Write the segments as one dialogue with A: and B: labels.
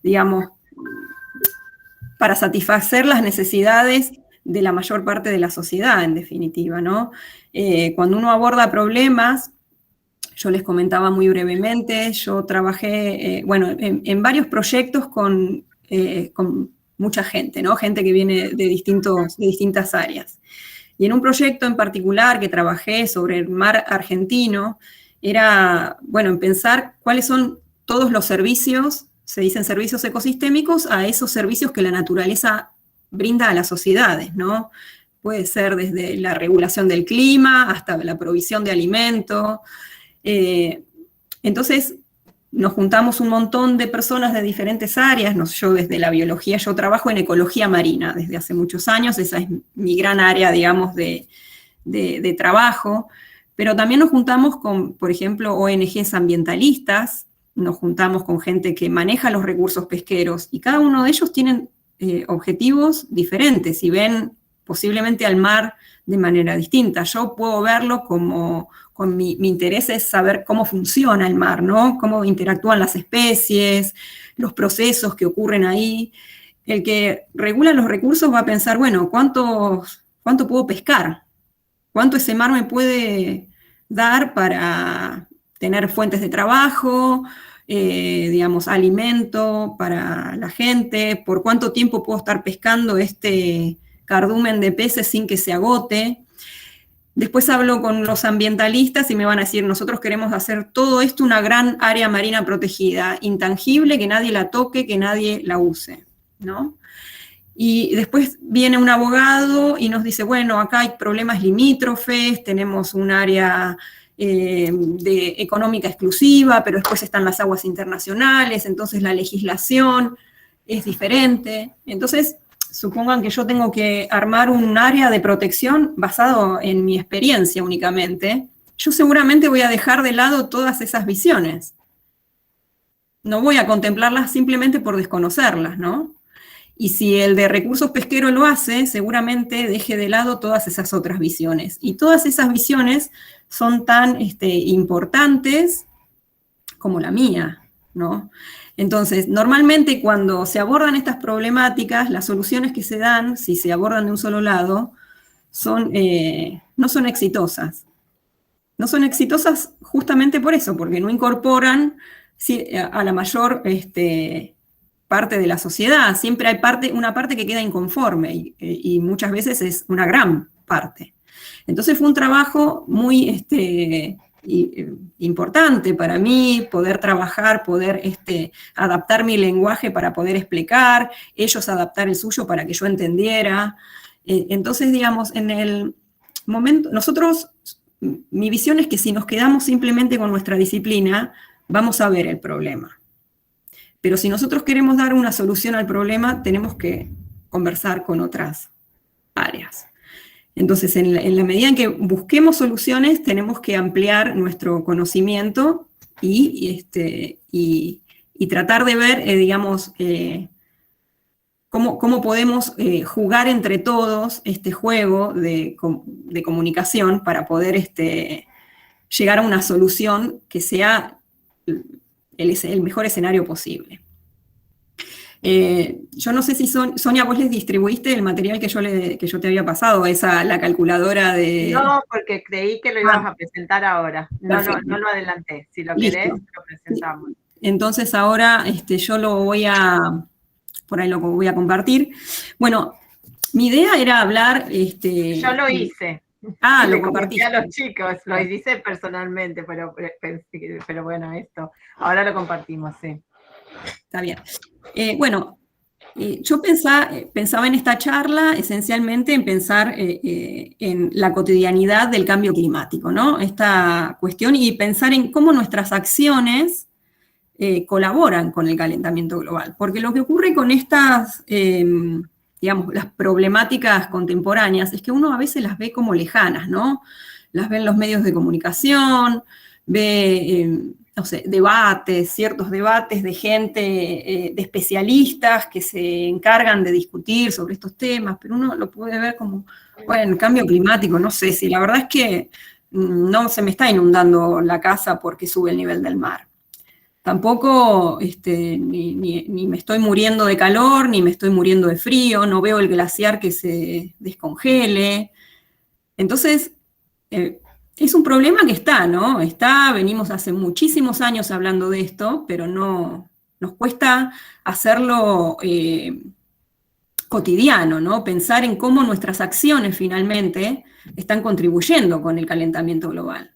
A: digamos, para satisfacer las necesidades de la mayor parte de la sociedad, en definitiva, ¿no? Cuando uno aborda problemas, yo les comentaba muy brevemente, yo trabajé, en varios proyectos con mucha gente, ¿no? Gente que viene de distintas áreas. Y en un proyecto en particular que trabajé sobre el mar argentino, era, bueno, en pensar cuáles son todos los servicios, se dicen servicios ecosistémicos, a esos servicios que la naturaleza brinda a las sociedades, ¿no? Puede ser desde la regulación del clima hasta la provisión de alimento. Entonces, nos juntamos un montón de personas de diferentes áreas. Yo desde la biología, yo trabajo en ecología marina desde hace muchos años, esa es mi gran área, digamos, de trabajo, pero también nos juntamos con, por ejemplo, ONGs ambientalistas, nos juntamos con gente que maneja los recursos pesqueros, y cada uno de ellos tienen objetivos diferentes y ven posiblemente al mar de manera distinta. Yo puedo verlo como, mi interés es saber cómo funciona el mar, ¿no? Cómo interactúan las especies, los procesos que ocurren ahí. El que regula los recursos va a pensar, bueno, ¿cuánto puedo pescar? ¿Cuánto ese mar me puede dar para tener fuentes de trabajo, digamos, alimento para la gente? ¿Por cuánto tiempo puedo estar pescando este cardumen de peces sin que se agote? Después hablo con los ambientalistas y me van a decir, nosotros queremos hacer todo esto una gran área marina protegida, intangible, que nadie la toque, que nadie la use, ¿no? Y después viene un abogado y nos dice, bueno, acá hay problemas limítrofes, tenemos un área económica exclusiva, pero después están las aguas internacionales, entonces la legislación es diferente. Entonces, supongan que yo tengo que armar un área de protección basado en mi experiencia únicamente. Yo seguramente voy a dejar de lado todas esas visiones. No voy a contemplarlas simplemente por desconocerlas, ¿no? Y si el de recursos pesqueros lo hace, seguramente deje de lado todas esas otras visiones. Y todas esas visiones son tan importantes como la mía, ¿no? Entonces, normalmente cuando se abordan estas problemáticas, las soluciones que se dan, si se abordan de un solo lado, no son exitosas. No son exitosas justamente por eso, porque no incorporan a la mayor parte de la sociedad. Siempre hay una parte que queda inconforme y muchas veces es una gran parte. Entonces fue un trabajo muy importante para mí, poder trabajar, poder adaptar mi lenguaje para poder explicar, ellos adaptar el suyo para que yo entendiera. Entonces, digamos, en el momento, mi visión es que si nos quedamos simplemente con nuestra disciplina, vamos a ver el problema. Pero si nosotros queremos dar una solución al problema, tenemos que conversar con otras áreas. Entonces, en la medida en que busquemos soluciones, tenemos que ampliar nuestro conocimiento y tratar de ver, digamos, cómo podemos jugar entre todos este juego de comunicación para poder llegar a una solución que sea el mejor escenario posible. Yo no sé si Sonia, vos les distribuiste el material que yo te había pasado, la calculadora de...
B: No, porque creí que lo ibas a presentar ahora. No lo adelanté. Si lo querés, lo presentamos.
A: Entonces ahora yo por ahí lo voy a compartir. Bueno, mi idea era hablar...
B: Yo lo hice.
A: Lo compartí
B: a los chicos, lo hice personalmente, pero bueno, ahora lo compartimos, sí.
A: Está bien. Yo pensaba en esta charla esencialmente en pensar en la cotidianidad del cambio climático, ¿no? Esta cuestión y pensar en cómo nuestras acciones colaboran con el calentamiento global. Porque lo que ocurre con estas, digamos, las problemáticas contemporáneas es que uno a veces las ve como lejanas, ¿no? Las ve en los medios de comunicación, ve... no sé, ciertos debates de gente, de especialistas que se encargan de discutir sobre estos temas, pero uno lo puede ver como, bueno, el cambio climático, no sé, si la verdad es que no se me está inundando la casa porque sube el nivel del mar. tampoco ni me estoy muriendo de calor, ni me estoy muriendo de frío, no veo el glaciar que se descongele. Entonces, es un problema que está, ¿no? Venimos hace muchísimos años hablando de esto, pero no, nos cuesta hacerlo cotidiano, ¿no? Pensar en cómo nuestras acciones finalmente están contribuyendo con el calentamiento global.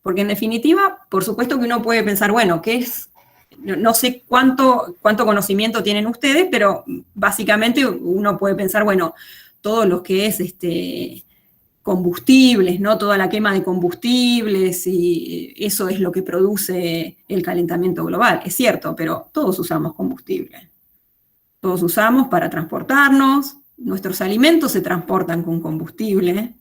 A: Porque en definitiva, por supuesto que uno puede pensar, bueno, ¿qué es? No sé cuánto conocimiento tienen ustedes, pero básicamente uno puede pensar, bueno, todo lo que es combustibles, ¿no? Toda la quema de combustibles, y eso es lo que produce el calentamiento global. Es cierto, pero todos usamos combustible. Todos usamos para transportarnos, nuestros alimentos se transportan con combustible.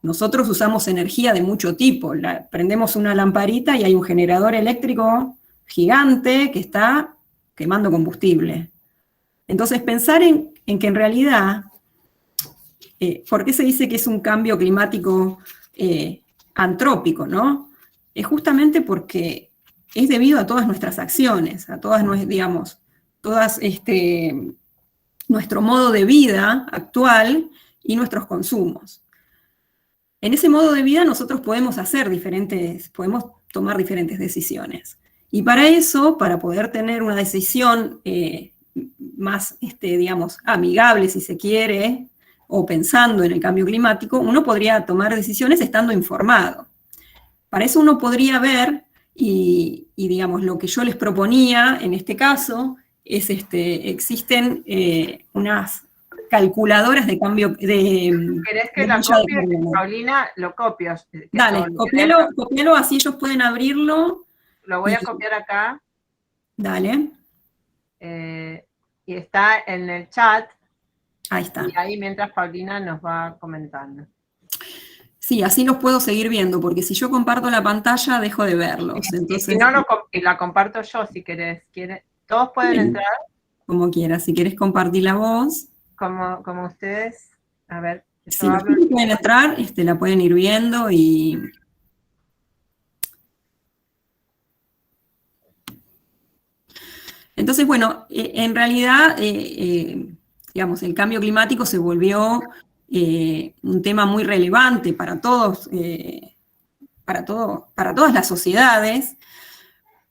A: Nosotros usamos energía de mucho tipo. Prendemos una lamparita y hay un generador eléctrico gigante que está quemando combustible. Entonces, pensar en que en realidad, ¿por qué se dice que es un cambio climático antrópico, ¿no? Es justamente porque es debido a todas nuestras acciones, a todas, digamos, nuestro modo de vida actual y nuestros consumos. En ese modo de vida nosotros podemos podemos tomar diferentes decisiones. Y para eso, para poder tener una decisión más, digamos, amigable, si se quiere, o pensando en el cambio climático, uno podría tomar decisiones estando informado. Para eso uno podría ver, y digamos, lo que yo les proponía en este caso, es existen unas calculadoras de cambio
B: ¿Querés que la copie, Paulina? Lo copio.
A: Dale, copialo, así ellos pueden abrirlo.
B: Lo voy a copiar acá.
A: Dale.
B: Y está en el chat.
A: Ahí está.
B: Y ahí mientras Paulina nos va comentando.
A: Sí, así los puedo seguir viendo, porque si yo comparto la pantalla, dejo de verlos. Entonces,
B: si no, la comparto yo, si querés. ¿Todos pueden entrar?
A: Como quieras. Si querés compartir la voz.
B: Como ustedes. A ver.
A: Si los que pueden entrar, la pueden ir viendo y... Entonces, bueno, en realidad, digamos, el cambio climático se volvió un tema muy relevante para todos, para todas las sociedades,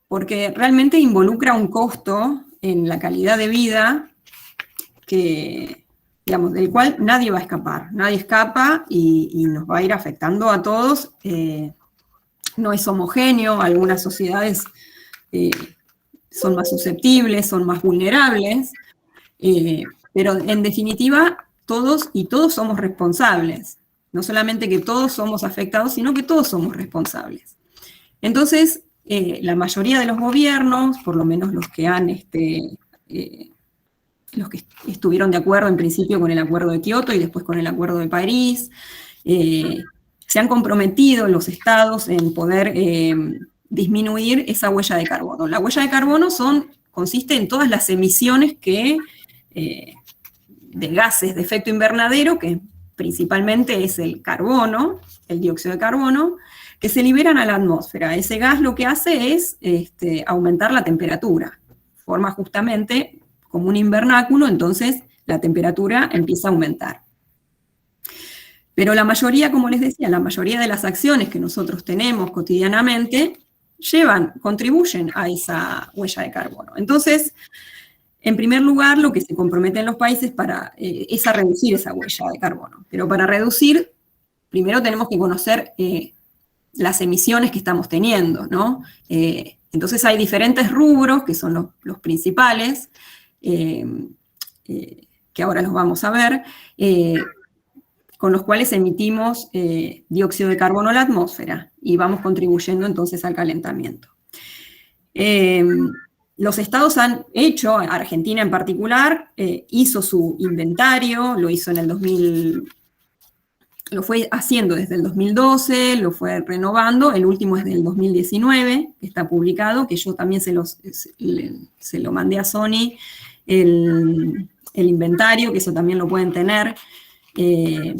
A: porque realmente involucra un costo en la calidad de vida que, digamos, del cual nadie va a escapar. Nadie escapa y nos va a ir afectando a todos. No es homogéneo, algunas sociedades son más susceptibles, son más vulnerables, pero en definitiva todos somos responsables. No solamente que todos somos afectados, sino que todos somos responsables. Entonces, la mayoría de los gobiernos, por lo menos los que estuvieron de acuerdo en principio con el Acuerdo de Kioto y después con el Acuerdo de París, se han comprometido los estados en poder disminuir esa huella de carbono. La huella de carbono consiste en todas las emisiones de gases de efecto invernadero, que principalmente es el carbono, el dióxido de carbono, que se liberan a la atmósfera. Ese gas lo que hace es aumentar la temperatura, forma justamente como un invernáculo, entonces la temperatura empieza a aumentar. Pero la mayoría, como les decía, la mayoría de las acciones que nosotros tenemos cotidianamente contribuyen a esa huella de carbono. Entonces, en primer lugar, lo que se comprometen los países es a reducir esa huella de carbono. Pero para reducir, primero tenemos que conocer las emisiones que estamos teniendo, ¿no? Entonces hay diferentes rubros, que son los principales, que ahora los vamos a ver, con los cuales emitimos dióxido de carbono a la atmósfera y vamos contribuyendo entonces al calentamiento. Los estados han hecho, Argentina en particular, hizo su inventario, lo hizo lo fue haciendo desde el 2012, lo fue renovando, el último es del 2019, que está publicado, que yo también se lo mandé a Sony, el inventario, que eso también lo pueden tener, que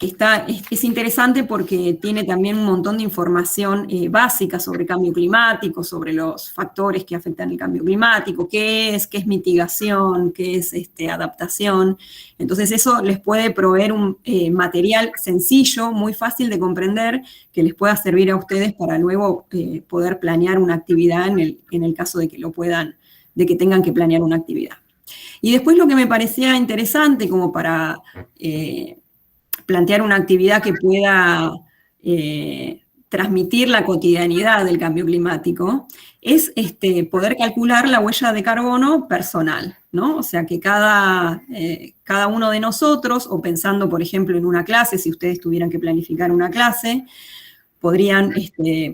A: es interesante porque tiene también un montón de información básica sobre cambio climático, sobre los factores que afectan el cambio climático, qué es mitigación, qué es adaptación. Entonces eso les puede proveer un material sencillo, muy fácil de comprender, que les pueda servir a ustedes para luego poder planear una actividad en el caso de que de que tengan que planear una actividad. Y después lo que me parecía interesante como para plantear una actividad que pueda transmitir la cotidianidad del cambio climático, es poder calcular la huella de carbono personal, ¿no? O sea, que cada uno de nosotros, o pensando, por ejemplo, en una clase, si ustedes tuvieran que planificar una clase, podrían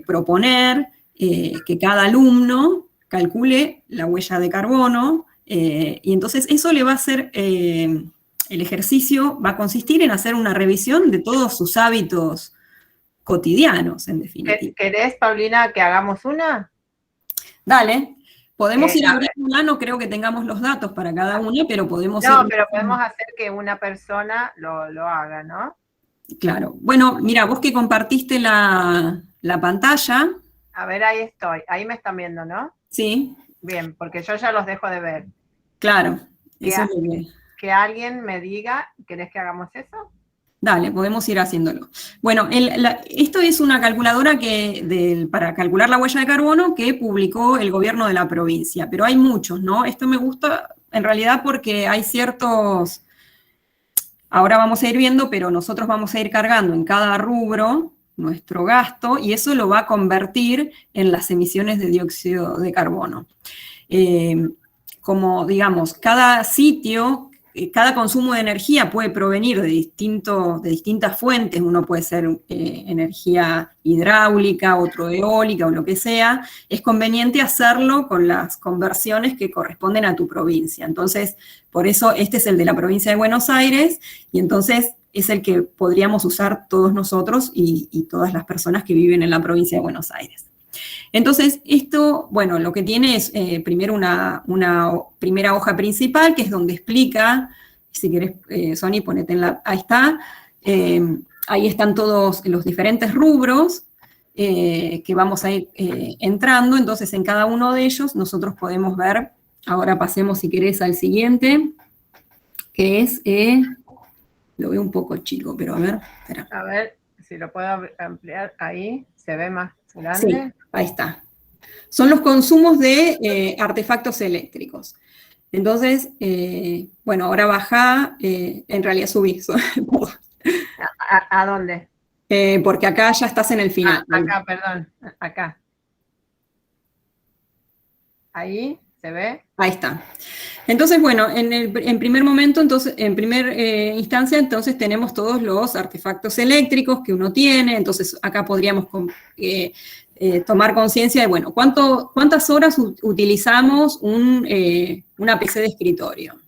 A: proponer que cada alumno calcule la huella de carbono, y entonces eso le va a hacer... el ejercicio va a consistir en hacer una revisión de todos sus hábitos cotidianos, en definitiva.
B: ¿Querés, Paulina, que hagamos una?
A: Dale. Podemos ir abriendo una, no creo que tengamos los datos para cada una, pero podemos...
B: No, pero podemos hacer que una persona lo haga, ¿no?
A: Claro. Bueno, mira, vos que compartiste la pantalla...
B: A ver, ahí estoy. Ahí me están viendo, ¿no?
A: Sí.
B: Bien, porque yo ya los dejo de ver.
A: Claro. Eso es lo que...
B: Que alguien me diga, ¿querés que hagamos eso?
A: Dale, podemos ir haciéndolo. Bueno, esto es una calculadora para calcular la huella de carbono que publicó el gobierno de la provincia, pero hay muchos, ¿no? Esto me gusta en realidad porque hay ciertos... Ahora vamos a ir viendo, pero nosotros vamos a ir cargando en cada rubro nuestro gasto y eso lo va a convertir en las emisiones de dióxido de carbono. Como, digamos, cada sitio... Cada consumo de energía puede provenir de distintas fuentes, uno puede ser energía hidráulica, otro eólica o lo que sea, es conveniente hacerlo con las conversiones que corresponden a tu provincia. Entonces, por eso este es el de la provincia de Buenos Aires y entonces es el que podríamos usar todos nosotros y todas las personas que viven en la provincia de Buenos Aires. Entonces, esto, bueno, lo que tiene es primero una primera hoja principal, que es donde explica, si querés, Sony, ponete ahí está, ahí están todos los diferentes rubros que vamos a ir entrando, entonces en cada uno de ellos nosotros podemos ver, ahora pasemos si querés al siguiente, que es, lo veo un poco chico, pero a ver, espera.
B: A ver, si lo puedo ampliar ahí, se ve más grande.
A: Sí, ahí está. Son los consumos de artefactos eléctricos. Entonces, bueno, ahora bajá, en realidad subí.
B: ¿A dónde?
A: Porque acá ya estás en el final.
B: Acá, perdón, acá. Ahí, ¿se ve?
A: Ahí está. Entonces, bueno, en primer momento, entonces, en primera instancia, entonces tenemos todos los artefactos eléctricos que uno tiene, entonces acá podríamos tomar conciencia de, bueno, ¿cuántas horas utilizamos una PC de escritorio?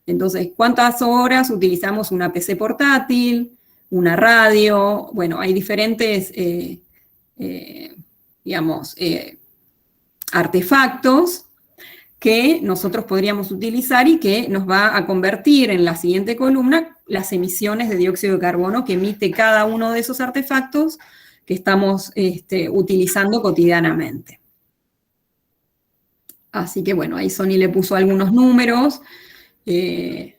A: Entonces, ¿cuántas horas utilizamos una PC portátil, una radio? Bueno, hay diferentes, digamos, artefactos que nosotros podríamos utilizar y que nos va a convertir en la siguiente columna las emisiones de dióxido de carbono que emite cada uno de esos artefactos que estamos utilizando cotidianamente. Así que bueno, ahí Sony le puso algunos números. Y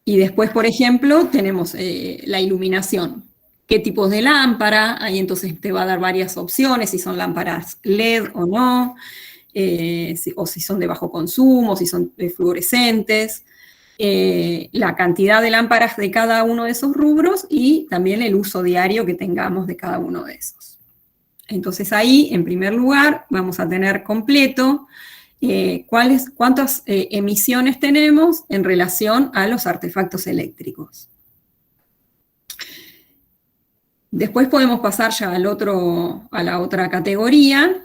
A: después, por ejemplo, tenemos la iluminación. ¿Qué tipos de lámpara? Ahí entonces te va a dar varias opciones, si son lámparas LED o no, o si son de bajo consumo, si son fluorescentes, la cantidad de lámparas de cada uno de esos rubros y también el uso diario que tengamos de cada uno de esos. Entonces ahí, en primer lugar, vamos a tener completo cuántas emisiones tenemos en relación a los artefactos eléctricos. Después podemos pasar ya a la otra categoría,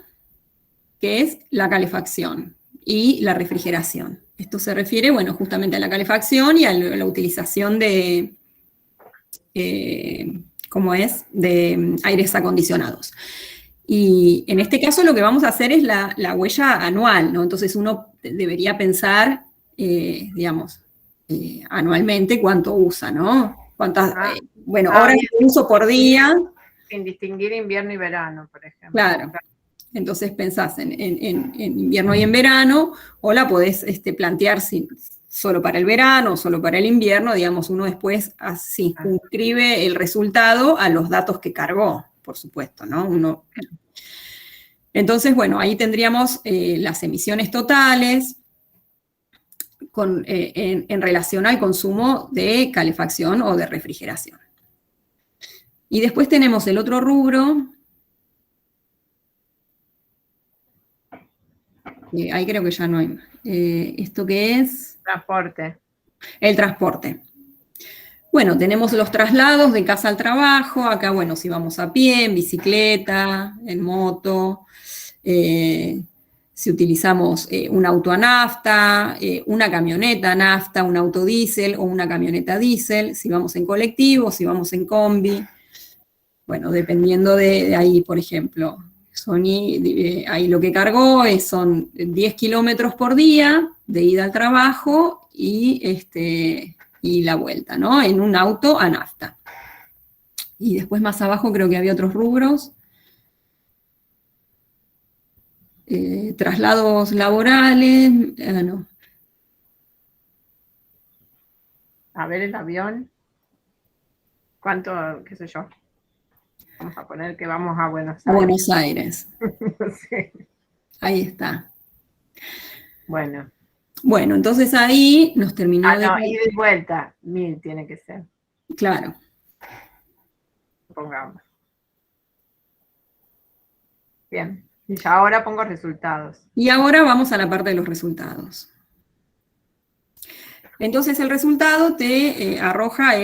A: que es la calefacción y la refrigeración. Esto se refiere, bueno, justamente a la calefacción y a la utilización de, de aires acondicionados. Y en este caso lo que vamos a hacer es la huella anual, ¿no? Entonces uno debería pensar, digamos, anualmente cuánto usa, ¿no? Bueno,
B: Ah,
A: horas
B: bien.
A: de uso por día.
B: Sin distinguir invierno y verano, por ejemplo.
A: Claro. Entonces pensás en invierno y en verano, o la podés plantear solo para el verano o solo para el invierno, digamos, uno después circunscribe el resultado a los datos que cargó, por supuesto, ¿no? Entonces, bueno, ahí tendríamos las emisiones totales en relación al consumo de calefacción o de refrigeración. Y después tenemos el otro rubro. Ahí creo que ya no hay. ¿Esto qué es?
B: Transporte.
A: El transporte. Bueno, tenemos los traslados de casa al trabajo. Acá, bueno, si vamos a pie, en bicicleta, en moto, si utilizamos un auto a nafta, una camioneta a nafta, un auto diésel o una camioneta diésel, si vamos en colectivo, si vamos en combi. Bueno, dependiendo de ahí, por ejemplo, Sony, ahí lo que cargó son 10 kilómetros por día de ida al trabajo y la vuelta, ¿no? En un auto a nafta. Y después más abajo creo que había otros rubros. Traslados laborales, no.
B: A ver el avión. ¿Cuánto, qué sé yo? Vamos a poner que vamos a Buenos Aires.
A: A Buenos Aires.
B: Sí.
A: Ahí está.
B: Bueno.
A: Bueno, entonces ahí nos terminó
B: de... No, ida y vuelta, 1000 tiene que ser.
A: Claro.
B: Pongamos. Bien. Y ya ahora pongo resultados.
A: Y ahora vamos a la parte de los resultados. Entonces el resultado te arroja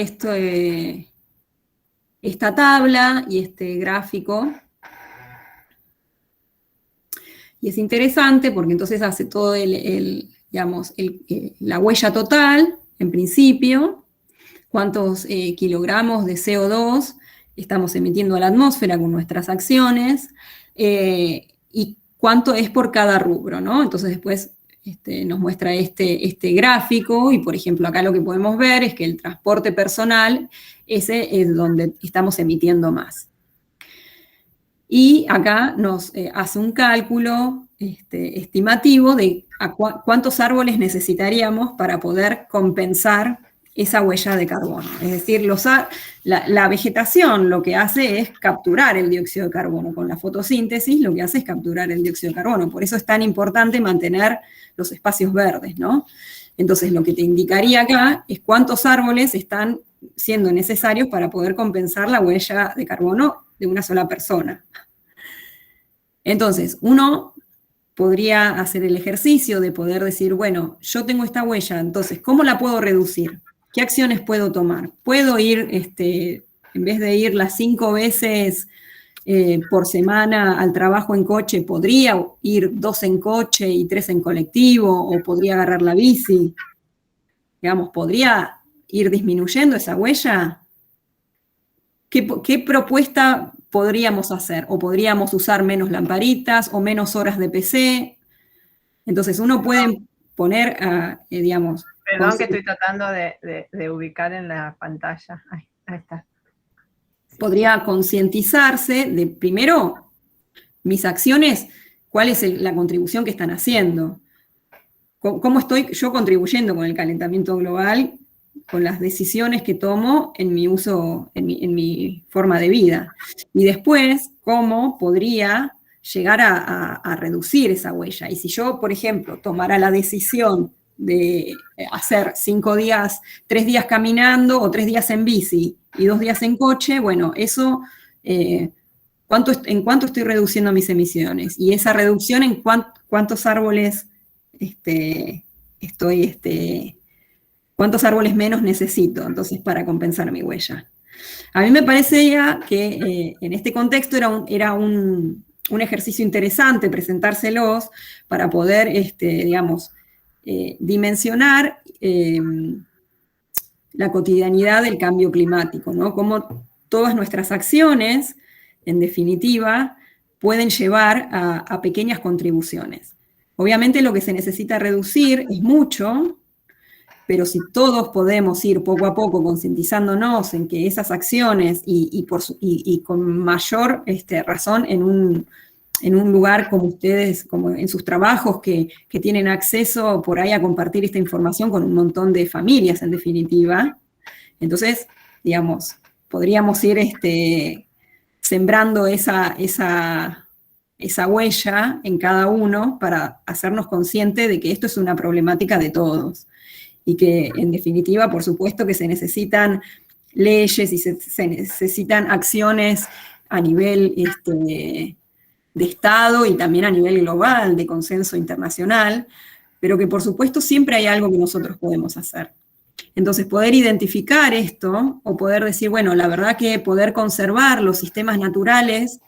A: esta tabla y este gráfico. Y es interesante porque entonces hace todo la huella total, en principio, cuántos kilogramos de CO2 estamos emitiendo a la atmósfera con nuestras acciones, y cuánto es por cada rubro, ¿no? Entonces después nos muestra este gráfico, y por ejemplo acá lo que podemos ver es que el transporte personal, ese es donde estamos emitiendo más. Y acá nos hace un cálculo estimativo de cuántos árboles necesitaríamos para poder compensar esa huella de carbono. Es decir, la vegetación lo que hace es capturar el dióxido de carbono. Con la fotosíntesis lo que hace es capturar el dióxido de carbono. Por eso es tan importante mantener los espacios verdes, ¿no? Entonces, lo que te indicaría acá es cuántos árboles están siendo necesarios para poder compensar la huella de carbono de una sola persona. Entonces, uno podría hacer el ejercicio de poder decir, bueno, yo tengo esta huella, entonces, ¿cómo la puedo reducir? ¿Qué acciones puedo tomar? ¿Puedo ir, en vez de ir las 5 veces por semana al trabajo en coche, podría ir 2 en coche y 3 en colectivo, o podría agarrar la bici? Digamos, ¿podría ir disminuyendo esa huella? ¿Qué propuesta podríamos hacer? ¿O podríamos usar menos lamparitas o menos horas de PC? Entonces uno puede poner, digamos...
B: Perdón que estoy tratando de ubicar en la pantalla. Ahí está.
A: Podría concientizarse de, primero, mis acciones, cuál es la contribución que están haciendo. ¿Cómo estoy yo contribuyendo con el calentamiento global, con las decisiones que tomo en mi uso, en mi forma de vida? Y después, ¿cómo podría llegar a reducir esa huella? Y si yo, por ejemplo, tomara la decisión de hacer 5 días, 3 días caminando o 3 días en bici y 2 días en coche, bueno, eso, ¿en cuánto estoy reduciendo mis emisiones? Y esa reducción, ¿en cuántos árboles cuántos árboles menos necesito, entonces, para compensar mi huella? A mí me parecía que en este contexto era un ejercicio interesante presentárselos para poder, digamos, dimensionar la cotidianidad del cambio climático, ¿no? Cómo todas nuestras acciones, en definitiva, pueden llevar a pequeñas contribuciones. Obviamente lo que se necesita reducir es mucho, pero si todos podemos ir poco a poco concientizándonos en que esas acciones, y con mayor razón en un lugar como ustedes, como en sus trabajos, que tienen acceso por ahí a compartir esta información con un montón de familias, en definitiva, entonces, digamos, podríamos ir sembrando esa huella en cada uno para hacernos conscientes de que esto es una problemática de todos. Y que, en definitiva, por supuesto que se necesitan leyes y se necesitan acciones a nivel de Estado y también a nivel global, de consenso internacional, pero que por supuesto siempre hay algo que nosotros podemos hacer. Entonces, poder identificar esto, o poder decir, bueno, la verdad que poder conservar los sistemas naturales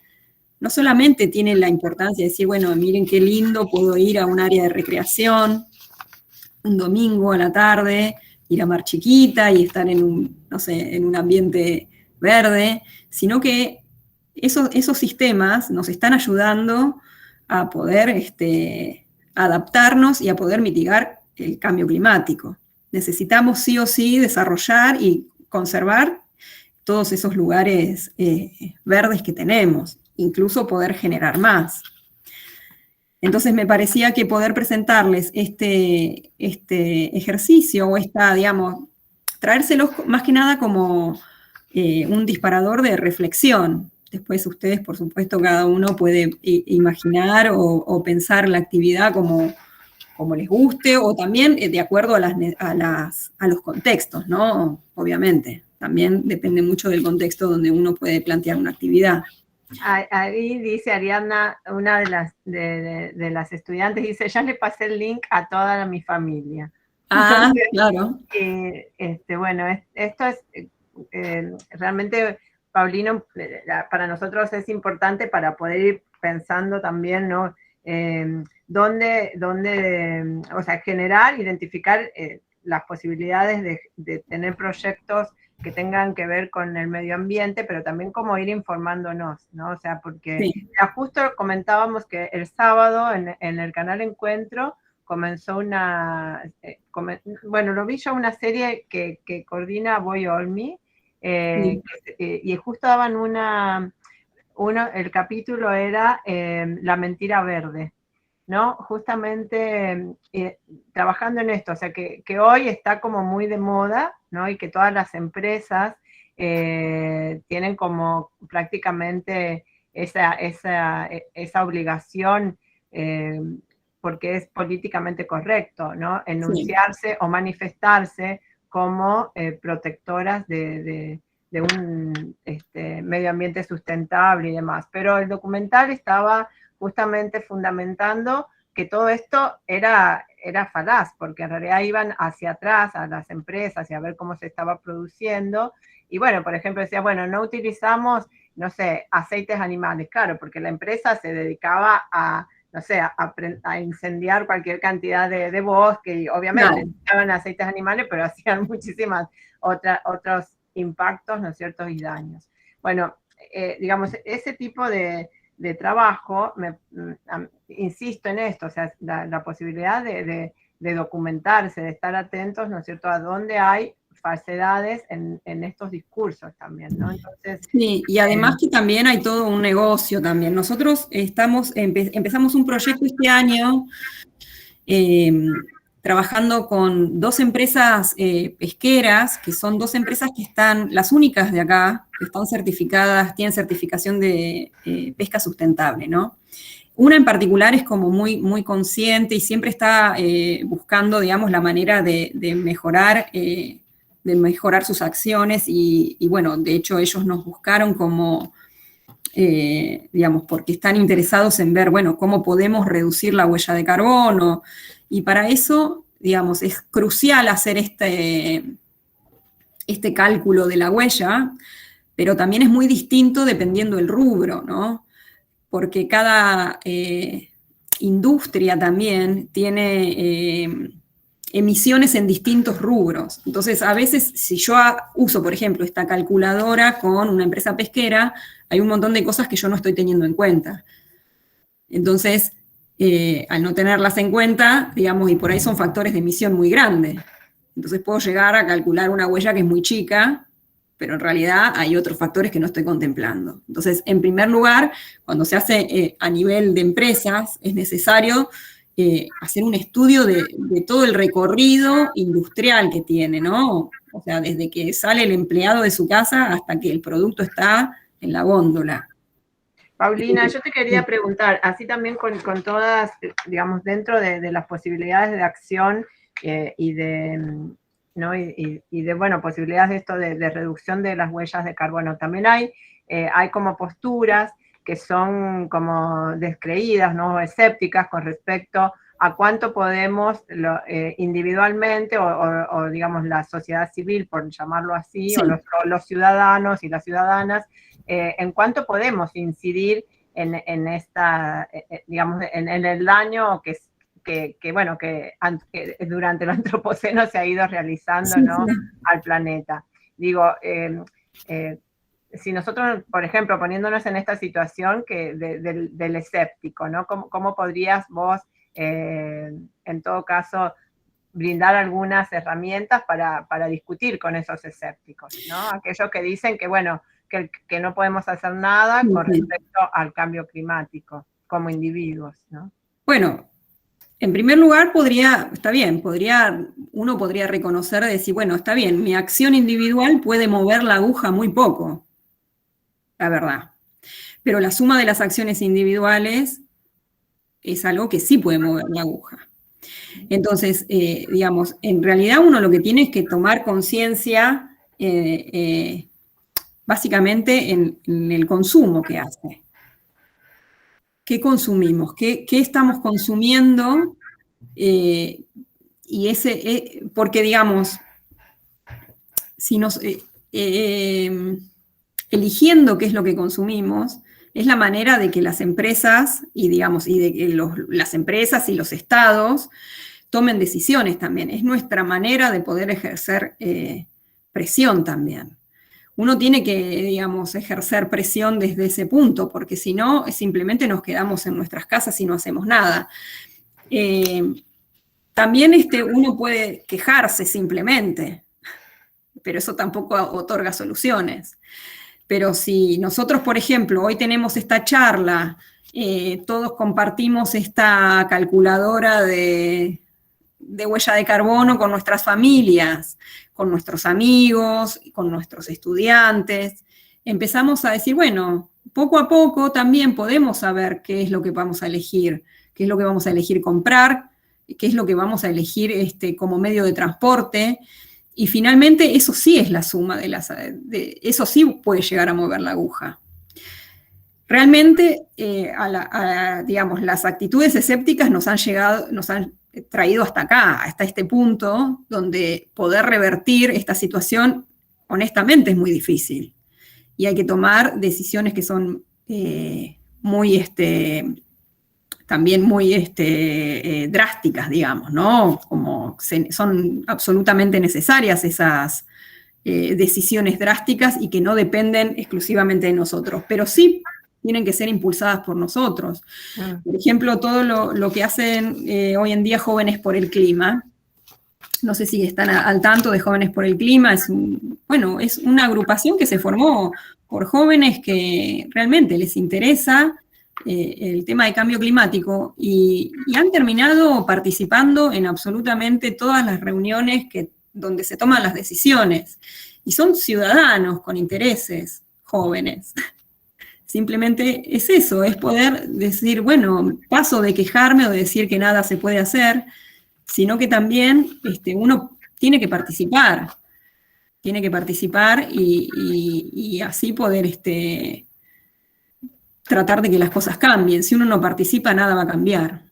A: no solamente tiene la importancia de decir, bueno, miren qué lindo, puedo ir a un área de recreación, un domingo a la tarde, ir a Mar Chiquita y estar en un ambiente verde, sino que esos sistemas nos están ayudando a poder adaptarnos y a poder mitigar el cambio climático. Necesitamos sí o sí desarrollar y conservar todos esos lugares verdes que tenemos, incluso poder generar más. Entonces me parecía que poder presentarles este ejercicio, o digamos, traérselos más que nada como un disparador de reflexión. Después ustedes, por supuesto, cada uno puede imaginar o pensar la actividad como les guste, o también de acuerdo a los contextos, ¿no? Obviamente, también depende mucho del contexto donde uno puede plantear una actividad.
B: Ahí dice Ariadna, una de las estudiantes, dice, ya le pasé el link a toda mi familia.
A: Ah, entonces, claro.
B: Bueno, esto es realmente, Paulino, para nosotros es importante para poder ir pensando también, ¿no? Dónde, o sea, generar, identificar las posibilidades de tener proyectos que tengan que ver con el medio ambiente, pero también como ir informándonos, ¿no? O sea, porque sí, ya justo comentábamos que el sábado en el canal Encuentro comenzó bueno, lo vi yo, una serie que coordina Boy Olmi, sí, y justo daban el capítulo era La mentira verde, ¿no? Justamente trabajando en esto, o sea, que hoy está como muy de moda, ¿no? Y que todas las empresas tienen como prácticamente esa obligación, porque es políticamente correcto, ¿no? Enunciarse, sí, o manifestarse como protectoras de un medio ambiente sustentable y demás. Pero el documental estaba justamente fundamentando que todo esto era falaz, porque en realidad iban hacia atrás a las empresas y a ver cómo se estaba produciendo. Y bueno, por ejemplo, decía, bueno, no utilizamos, no sé, aceites animales, claro, porque la empresa se dedicaba a, no sé, a incendiar cualquier cantidad de bosque, y obviamente usaban aceites animales, pero hacían muchísimas otros impactos, ¿no es cierto?, y daños. Bueno, digamos, ese tipo de trabajo, insisto en esto, o sea, la posibilidad de documentarse, de estar atentos, ¿no es cierto?, a dónde hay falsedades en estos discursos también, ¿no? Entonces,
A: sí, y además que también hay todo un negocio también. Nosotros empezamos un proyecto este año trabajando con 2 empresas pesqueras, que son 2 empresas que están, las únicas de acá, que están certificadas, tienen certificación de pesca sustentable, ¿no? Una en particular es como muy, muy consciente y siempre está buscando, digamos, la manera de mejorar sus acciones y bueno, de hecho ellos nos buscaron como, digamos, porque están interesados en ver, bueno, cómo podemos reducir la huella de carbono, y para eso, digamos, es crucial hacer este cálculo de la huella, pero también es muy distinto dependiendo del rubro, ¿no? Porque cada industria también tiene emisiones en distintos rubros. Entonces, a veces, si yo uso, por ejemplo, esta calculadora con una empresa pesquera, hay un montón de cosas que yo no estoy teniendo en cuenta. Entonces, al no tenerlas en cuenta, digamos, y por ahí son factores de emisión muy grandes. Entonces puedo llegar a calcular una huella que es muy chica, pero en realidad hay otros factores que no estoy contemplando. Entonces, en primer lugar, cuando se hace a nivel de empresas, es necesario hacer un estudio de todo el recorrido industrial que tiene, ¿no? O sea, desde que sale el empleado de su casa hasta que el producto está en la góndola.
B: Paulina, yo te quería preguntar, así también con todas, digamos, dentro de las posibilidades de acción y de, ¿no? y de, bueno, posibilidades de esto de reducción de las huellas de carbono, también hay como posturas que son como descreídas, ¿no? Escépticas con respecto a cuánto podemos individualmente o, digamos, la sociedad civil, por llamarlo así,
A: Sí.
B: o los ciudadanos y las ciudadanas, en cuánto podemos incidir en esta, digamos, en el daño bueno, que durante el antropoceno se ha ido realizando,
A: Sí,
B: ¿no?
A: sí.
B: Al planeta. Digo, si nosotros, por ejemplo, poniéndonos en esta situación del escéptico, ¿no? ¿Cómo podrías vos, en todo caso, brindar algunas herramientas para discutir con esos escépticos, ¿no? Aquellos que dicen que, bueno, que no podemos hacer nada
A: Sí,
B: con
A: sí.
B: respecto al cambio climático como individuos, ¿no?
A: Bueno, en primer lugar, está bien, uno podría reconocer, decir, bueno, está bien, mi acción individual puede mover la aguja muy poco, la verdad. Pero la suma de las acciones individuales es algo que sí puede mover la aguja. Entonces, digamos, en realidad uno lo que tiene es que tomar conciencia básicamente en el consumo que hace. ¿Qué consumimos? ¿Qué estamos consumiendo? Porque digamos, si nos eligiendo qué es lo que consumimos, es la manera de que las empresas y digamos, y de que las empresas y los estados tomen decisiones también. Es nuestra manera de poder ejercer presión también. Uno tiene que, digamos, ejercer presión desde ese punto, porque si no, simplemente nos quedamos en nuestras casas y no hacemos nada. También uno puede quejarse simplemente, pero eso tampoco otorga soluciones. Pero si nosotros, por ejemplo, hoy tenemos esta charla, todos compartimos esta calculadora de huella de carbono con nuestras familias, con nuestros amigos, con nuestros estudiantes, empezamos a decir, bueno, poco a poco también podemos saber qué es lo que vamos a elegir, qué es lo que vamos a elegir comprar, qué es lo que vamos a elegir como medio de transporte, y finalmente eso sí es la suma eso sí puede llegar a mover la aguja. Realmente, digamos, las actitudes escépticas nos han traído hasta acá, hasta este punto, donde poder revertir esta situación, honestamente, es muy difícil. Y hay que tomar decisiones que son también muy drásticas, digamos, ¿no? Son absolutamente necesarias esas decisiones drásticas y que no dependen exclusivamente de nosotros, pero sí tienen que ser impulsadas por nosotros. Por ejemplo, todo lo que hacen hoy en día Jóvenes por el Clima, no sé si están al tanto de Jóvenes por el Clima, es una agrupación que se formó por jóvenes que realmente les interesa el tema de cambio climático y han terminado participando en absolutamente todas las reuniones donde se toman las decisiones. Y son ciudadanos con intereses jóvenes. Simplemente es eso, es poder decir, bueno, paso de quejarme o de decir que nada se puede hacer, sino que también uno tiene que participar y así poder tratar de que las cosas cambien. Si uno no participa, nada va a cambiar.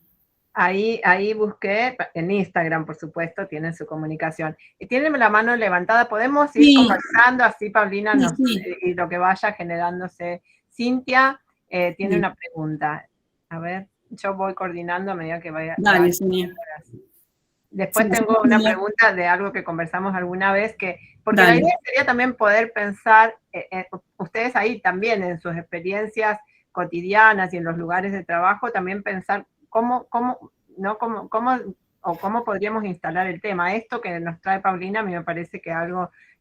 B: Ahí busqué, en Instagram, por supuesto, tienen su comunicación. Y tienen la mano levantada, podemos ir conversando así, Paulina, y lo que vaya generándose. Cintia tiene una pregunta. A ver, yo voy coordinando a medida que vaya.
A: Dale, Sonia.
B: Después tengo una pregunta de algo que conversamos alguna vez, porque
A: Dale.
B: la idea sería también poder pensar, ustedes ahí también en sus experiencias cotidianas y en los lugares de trabajo, también pensar cómo o cómo podríamos instalar el tema. Esto que nos trae Paulina a mí me parece que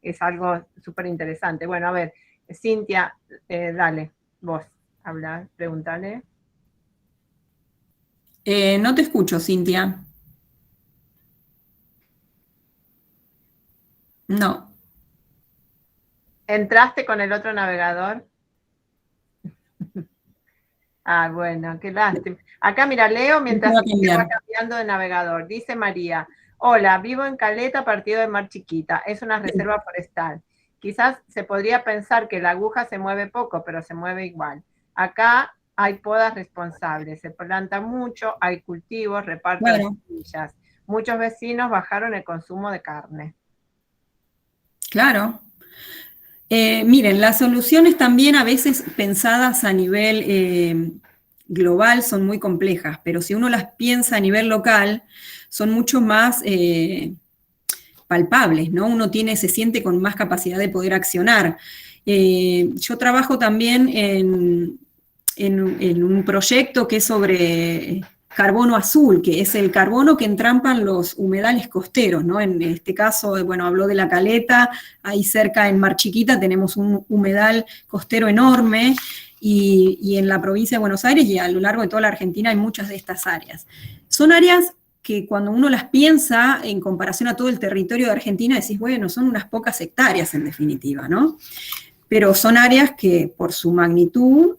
B: es algo súper interesante. Bueno, a ver, Cintia, dale, vos, habla, pregúntale.
A: No te escucho, Cintia. No.
B: ¿Entraste con el otro navegador? Ah, bueno, qué lástima. Acá, mira, leo mientras se va cambiando de navegador. Dice María, hola, vivo en Caleta, partido de Mar Chiquita. Es una reserva forestal. Quizás se podría pensar que la aguja se mueve poco, pero se mueve igual. Acá hay podas responsables, se planta mucho, hay cultivos, reparto de semillas. Muchos vecinos bajaron el consumo de carne.
A: Claro. Miren, las soluciones también a veces pensadas a nivel global son muy complejas, pero si uno las piensa a nivel local, son mucho más palpables, ¿no? Uno se siente con más capacidad de poder accionar. Yo trabajo también en un proyecto que es sobre carbono azul, que es el carbono que entrampan los humedales costeros, ¿no? En este caso, bueno, habló de La Caleta, ahí cerca en Mar Chiquita tenemos un humedal costero enorme, y en la provincia de Buenos Aires y a lo largo de toda la Argentina hay muchas de estas áreas. Son áreas que cuando uno las piensa en comparación a todo el territorio de Argentina, decís, bueno, son unas pocas hectáreas en definitiva, ¿no? Pero son áreas que por su magnitud,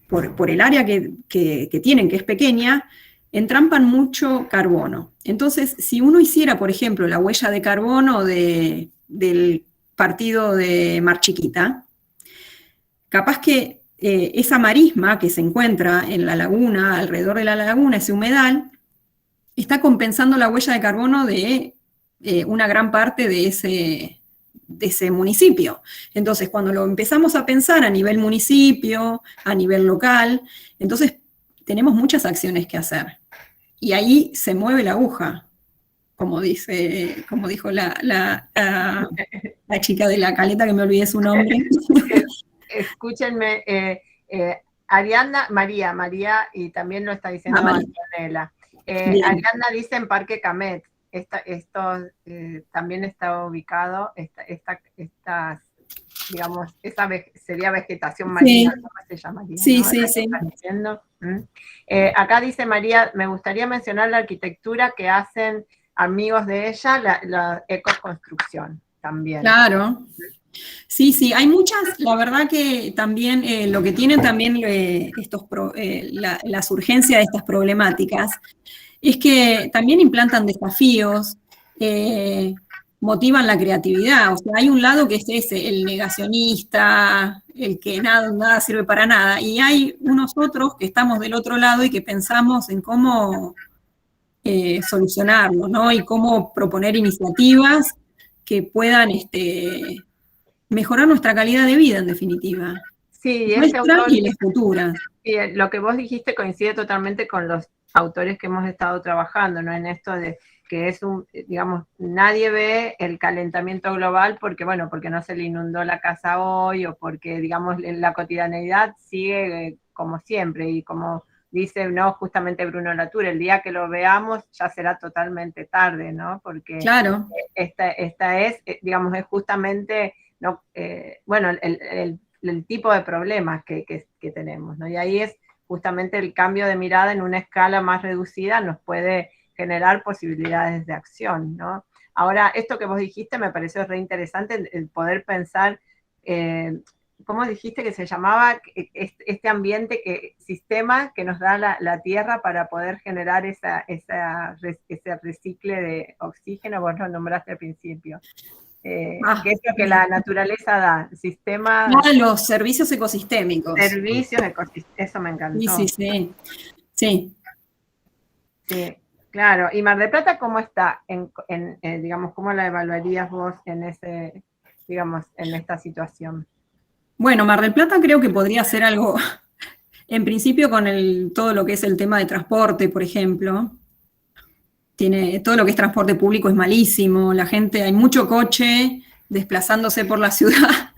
A: por el área que tienen, que es pequeña, entrampan mucho carbono. Entonces, si uno hiciera, por ejemplo, la huella de carbono del partido de Mar Chiquita, capaz que esa marisma que se encuentra en la laguna, alrededor de la laguna, ese humedal, está compensando la huella de carbono de una gran parte de ese municipio. Entonces, cuando lo empezamos a pensar a nivel municipio, a nivel local, entonces tenemos muchas acciones que hacer. Y ahí se mueve la aguja, como dijo la chica de La Caleta, que me olvidé su nombre.
B: Escúchenme, Ariana, María, y también lo está diciendo Antonella. Ariana dice en Parque Camet. Esto también está ubicado, digamos, sería vegetación marina,
A: sí.
B: ¿cómo se llamaría?
A: Sí,
B: ¿no?
A: sí.
B: Acá dice María, me gustaría mencionar la arquitectura que hacen amigos de ella, la ecoconstrucción también.
A: Claro. Sí, hay muchas, la verdad que también lo que tienen también las urgencias de estas problemáticas es que también implantan desafíos, motivan la creatividad. O sea, hay un lado que es ese, el negacionista, el que nada sirve para nada, y hay unos otros que estamos del otro lado y que pensamos en cómo solucionarlo, ¿no? Y cómo proponer iniciativas que puedan mejorar nuestra calidad de vida, en definitiva.
B: Sí,
A: Nuestra y las futuras.
B: Lo que vos dijiste coincide totalmente con los autores que hemos estado trabajando, ¿no? En esto de que es digamos, nadie ve el calentamiento global porque no se le inundó la casa hoy o porque, digamos, la cotidianeidad sigue como siempre y como dice, ¿no? Justamente Bruno Latour, el día que lo veamos ya será totalmente tarde, ¿no? Porque
A: claro.
B: esta es, digamos, es justamente, ¿no? El tipo de problemas que tenemos, ¿no? Y ahí es justamente el cambio de mirada en una escala más reducida nos puede generar posibilidades de acción, ¿no? Ahora, esto que vos dijiste me pareció re interesante, el poder pensar, ¿cómo dijiste que se llamaba este ambiente, sistema que nos da la Tierra para poder generar ese recicle de oxígeno? Vos lo nombraste al principio. Que es lo que la naturaleza da, sistema...
A: los servicios ecosistémicos.
B: Servicios ecosistémicos, eso me encantó.
A: Sí.
B: Sí, claro. ¿Y Mar del Plata cómo está? Digamos, ¿cómo la evaluarías vos en esta situación?
A: Bueno, Mar del Plata creo que podría ser algo, en principio con todo lo que es el tema de transporte, por ejemplo. Todo lo que es transporte público es malísimo, hay mucho coche desplazándose por la ciudad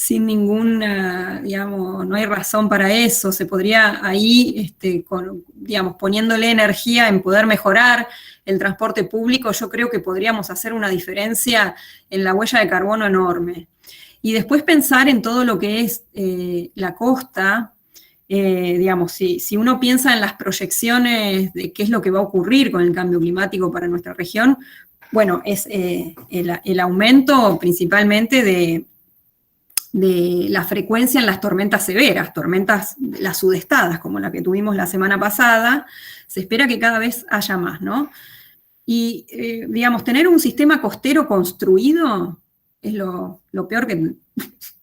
A: sin ninguna, digamos, no hay razón para eso. Se podría ahí, digamos, poniéndole energía en poder mejorar el transporte público, yo creo que podríamos hacer una diferencia en la huella de carbono enorme. Y después pensar en todo lo que es la costa. Digamos, si uno piensa en las proyecciones de qué es lo que va a ocurrir con el cambio climático para nuestra región, bueno, es el aumento principalmente de la frecuencia en las tormentas severas, tormentas, las sudestadas, como la que tuvimos la semana pasada, se espera que cada vez haya más, ¿no? Y, digamos, tener un sistema costero construido es lo peor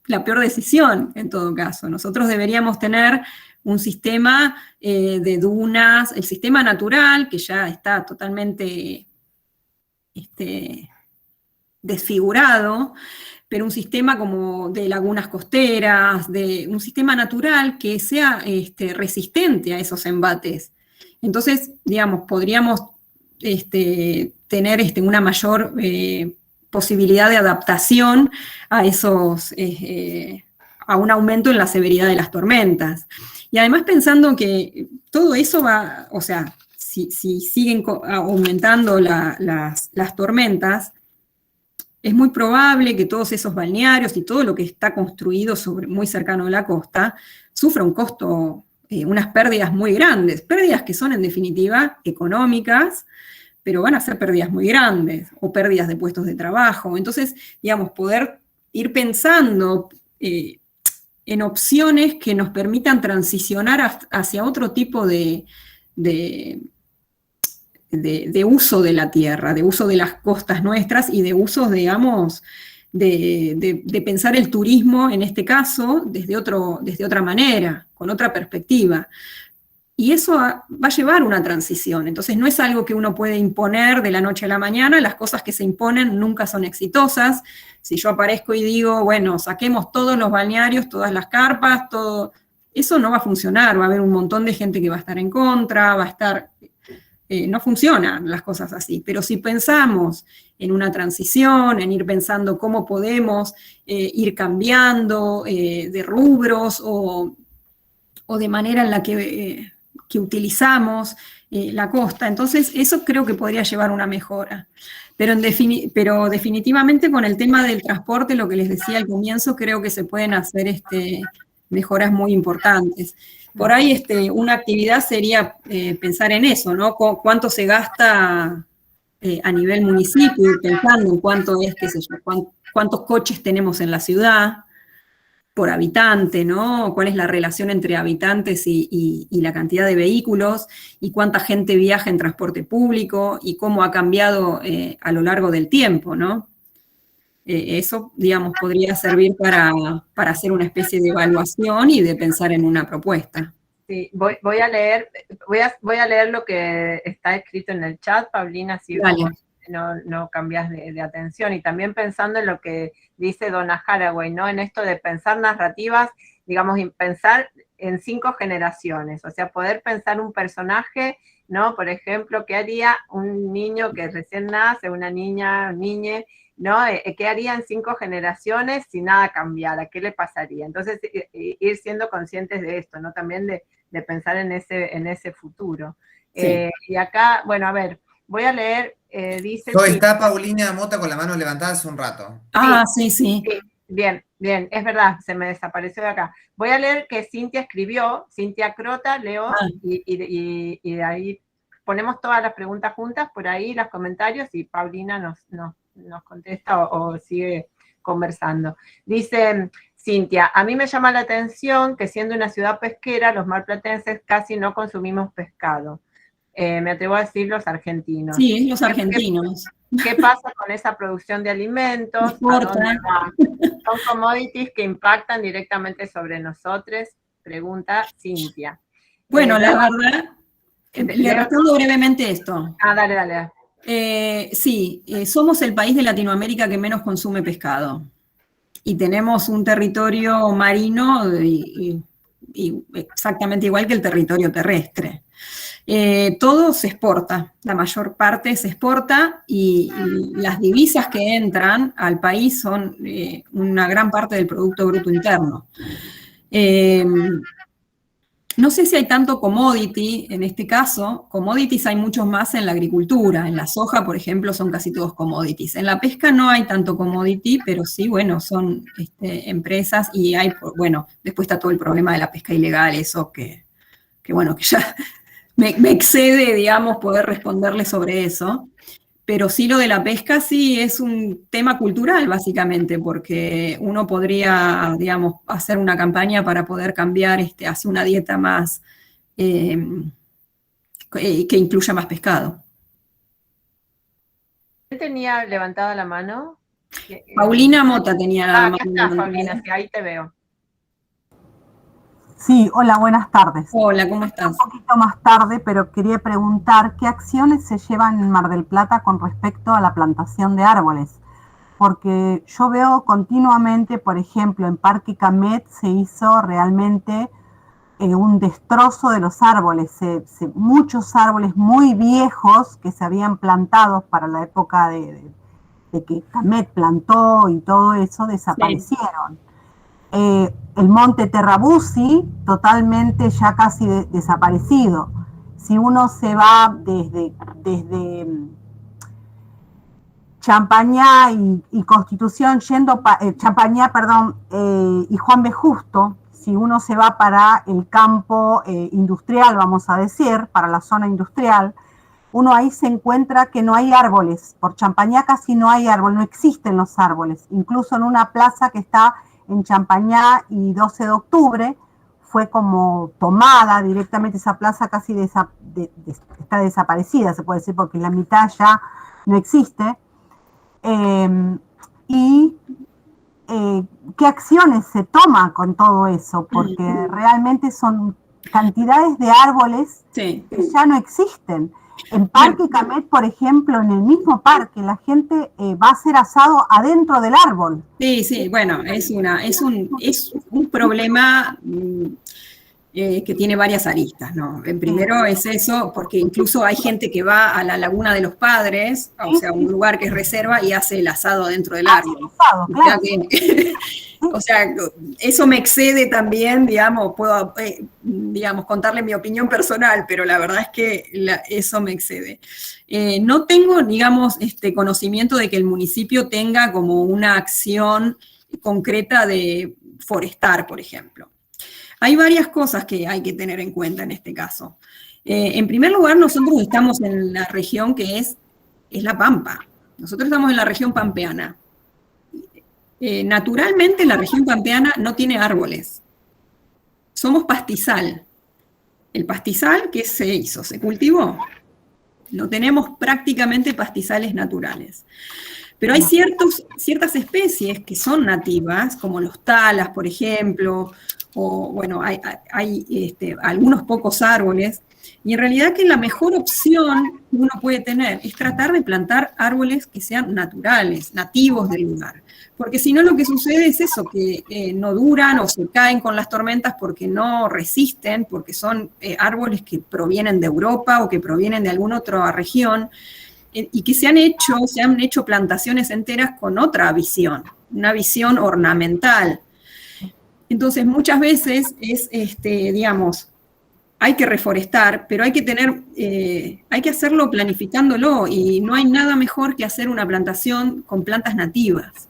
A: la peor decisión, en todo caso. Nosotros deberíamos tener un sistema de dunas, el sistema natural, que ya está totalmente desfigurado, pero un sistema como de lagunas costeras, de un sistema natural que sea resistente a esos embates. Entonces, digamos, podríamos tener una mayor posibilidad de adaptación a esos, a un aumento en la severidad de las tormentas. Y además pensando que todo eso va, o sea, si siguen aumentando las tormentas, es muy probable que todos esos balnearios y todo lo que está construido muy cercano a la costa sufra un costo, unas pérdidas muy grandes, pérdidas que son en definitiva económicas, pero van a ser pérdidas muy grandes, o pérdidas de puestos de trabajo. Entonces, digamos, poder ir pensando en opciones que nos permitan transicionar hacia otro tipo de uso de la tierra, de uso de las costas nuestras y de usos, digamos, de pensar el turismo, en este caso, desde otra manera, con otra perspectiva. Y eso va a llevar una transición. Entonces no es algo que uno puede imponer de la noche a la mañana, las cosas que se imponen nunca son exitosas. Si yo aparezco y digo, bueno, saquemos todos los balnearios, todas las carpas, todo, eso no va a funcionar, va a haber un montón de gente que va a estar en contra, va a estar... no funcionan las cosas así, pero si pensamos en una transición, en ir pensando cómo podemos ir cambiando de rubros o de manera en la que utilizamos la costa, entonces eso creo que podría llevar una mejora. Pero definitivamente con el tema del transporte, lo que les decía al comienzo, creo que se pueden hacer mejoras muy importantes. Por ahí una actividad sería pensar en eso, ¿no? Cuánto se gasta a nivel municipio, ir pensando en cuánto es, qué sé yo, cuántos coches tenemos en la ciudad por habitante, ¿no? Cuál es la relación entre habitantes y la cantidad de vehículos, y cuánta gente viaja en transporte público, y cómo ha cambiado a lo largo del tiempo, ¿no? Eso, digamos, podría servir para hacer una especie de evaluación y de pensar en una propuesta.
B: Sí, voy a leer lo que está escrito en el chat, Paulina, si no cambias de atención, y también pensando en lo que dice Donna Haraway, ¿no? En esto de pensar narrativas, digamos, y pensar en 5 generaciones, o sea, poder pensar un personaje, ¿no? Por ejemplo, ¿qué haría un niño que recién nace, una niña, un niñe, ¿no? ¿Qué haría en 5 generaciones si nada cambiara? ¿Qué le pasaría? Entonces, ir siendo conscientes de esto, ¿no? También de pensar en ese futuro. Sí. Y acá, bueno, a ver, voy a leer, dice...
C: Está Paulina Mota con la mano levantada hace un rato.
A: Ah, sí.
B: Bien, es verdad, se me desapareció de acá. Voy a leer que Cintia escribió, Cintia Crota, leo, y de ahí ponemos todas las preguntas juntas, por ahí los comentarios, y Paulina nos contesta o sigue conversando. Dice Cintia, a mí me llama la atención que siendo una ciudad pesquera, los marplatenses casi no consumimos pescado. Me atrevo a decir los argentinos.
A: Sí, los argentinos.
B: ¿Qué pasa con esa producción de alimentos? ¿Son commodities que impactan directamente sobre nosotros? Pregunta Cintia.
A: Bueno, la verdad, le respondo brevemente esto.
B: Dale.
A: Sí, somos el país de Latinoamérica que menos consume pescado. Y tenemos un territorio marino exactamente igual que el territorio terrestre. Todo se exporta, la mayor parte se exporta y las divisas que entran al país son una gran parte del Producto Bruto Interno. No sé si hay tanto commodity en este caso. Commodities hay muchos más en la agricultura. En la soja, por ejemplo, son casi todos commodities. En la pesca no hay tanto commodity, pero sí, bueno, son empresas y hay, bueno, después está todo el problema de la pesca ilegal, eso que bueno, que ya me excede, digamos, poder responderle sobre eso. Pero sí, lo de la pesca sí es un tema cultural, básicamente, porque uno podría, digamos, hacer una campaña para poder cambiar hacia una dieta más, eh, que incluya más pescado.
B: ¿Quién tenía levantada la mano?
A: Paulina Mota tenía la mano
B: acá estás,
A: levantada.
B: Paulina, sí, ahí te veo.
D: Sí, hola, buenas tardes.
A: Hola, ¿cómo estás?
D: Un poquito más tarde, pero quería preguntar qué acciones se llevan en Mar del Plata con respecto a la plantación de árboles. Porque yo veo continuamente, por ejemplo, en Parque Camet se hizo realmente un destrozo de los árboles. Muchos árboles muy viejos que se habían plantado para la época de que Camet plantó y todo eso, desaparecieron. Sí. El monte Terrabuzzi, totalmente ya casi desaparecido. Si uno se va desde Champañá y Constitución, Champañá, y Juan B. Justo, si uno se va para el campo industrial, vamos a decir, para la zona industrial, uno ahí se encuentra que no hay árboles. Por Champañá casi no hay árbol, no existen los árboles. Incluso en una plaza que está en Champañá y 12 de octubre, fue como tomada directamente, esa plaza casi está desaparecida, se puede decir, porque la mitad ya no existe. ¿Qué acciones se toman con todo eso? Porque realmente son cantidades de árboles que ya no existen. En Parque Camet, por ejemplo, en el mismo parque, la gente va a hacer asado adentro del árbol.
A: Sí, bueno, es un problema que tiene varias aristas, ¿no? Primero es eso, porque incluso hay gente que va a la Laguna de los Padres, o sea, un lugar que es reserva, y hace el asado dentro del árbol.
D: Asado, claro.
A: O sea, eso me excede también, digamos, puedo, digamos, contarle mi opinión personal, pero la verdad es que eso me excede. No tengo, digamos, conocimiento de que el municipio tenga como una acción concreta de forestar, por ejemplo. Hay varias cosas que hay que tener en cuenta en este caso. En primer lugar, nosotros estamos en la región que es la Pampa. Nosotros estamos en la región pampeana. Naturalmente la región pampeana no tiene árboles. Somos pastizal. El pastizal, ¿qué se hizo? Se cultivó. No tenemos prácticamente pastizales naturales. Pero hay ciertas especies que son nativas, como los talas, por ejemplo, o bueno, hay algunos pocos árboles, y en realidad que la mejor opción que uno puede tener es tratar de plantar árboles que sean naturales, nativos del lugar. Porque si no, lo que sucede es eso, que no duran o se caen con las tormentas porque no resisten, porque son árboles que provienen de Europa o que provienen de alguna otra región, y que se han hecho plantaciones enteras con otra visión, una visión ornamental. Entonces, muchas veces es, digamos, hay que reforestar, pero hay que hacerlo planificándolo, y no hay nada mejor que hacer una plantación con plantas nativas.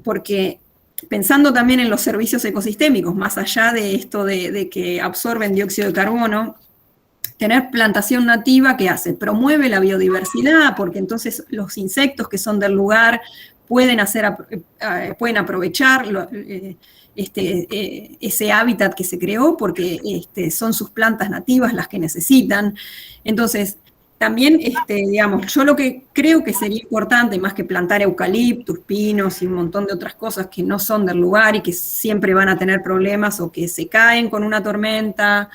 A: Porque pensando también en los servicios ecosistémicos, más allá de esto de que absorben dióxido de carbono, tener plantación nativa, ¿qué hace? Promueve la biodiversidad, porque entonces los insectos que son del lugar pueden aprovechar ese hábitat que se creó, porque son sus plantas nativas las que necesitan. Entonces, también, digamos, yo lo que creo que sería importante, más que plantar eucaliptus, pinos y un montón de otras cosas que no son del lugar y que siempre van a tener problemas o que se caen con una tormenta,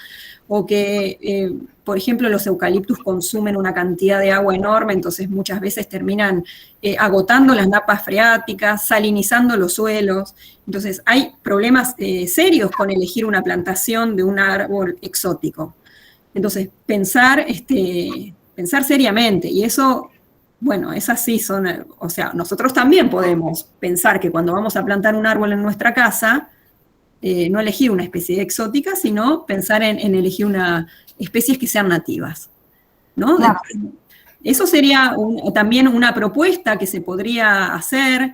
A: o que, por ejemplo, los eucaliptus consumen una cantidad de agua enorme, entonces muchas veces terminan agotando las napas freáticas, salinizando los suelos. Entonces hay problemas serios con elegir una plantación de un árbol exótico. Entonces, pensar seriamente, y eso, bueno, esas sí son, o sea, nosotros también podemos pensar que cuando vamos a plantar un árbol en nuestra casa, no elegir una especie exótica, sino pensar en elegir especies que sean nativas, ¿no?
D: Claro.
A: Eso sería también una propuesta que se podría hacer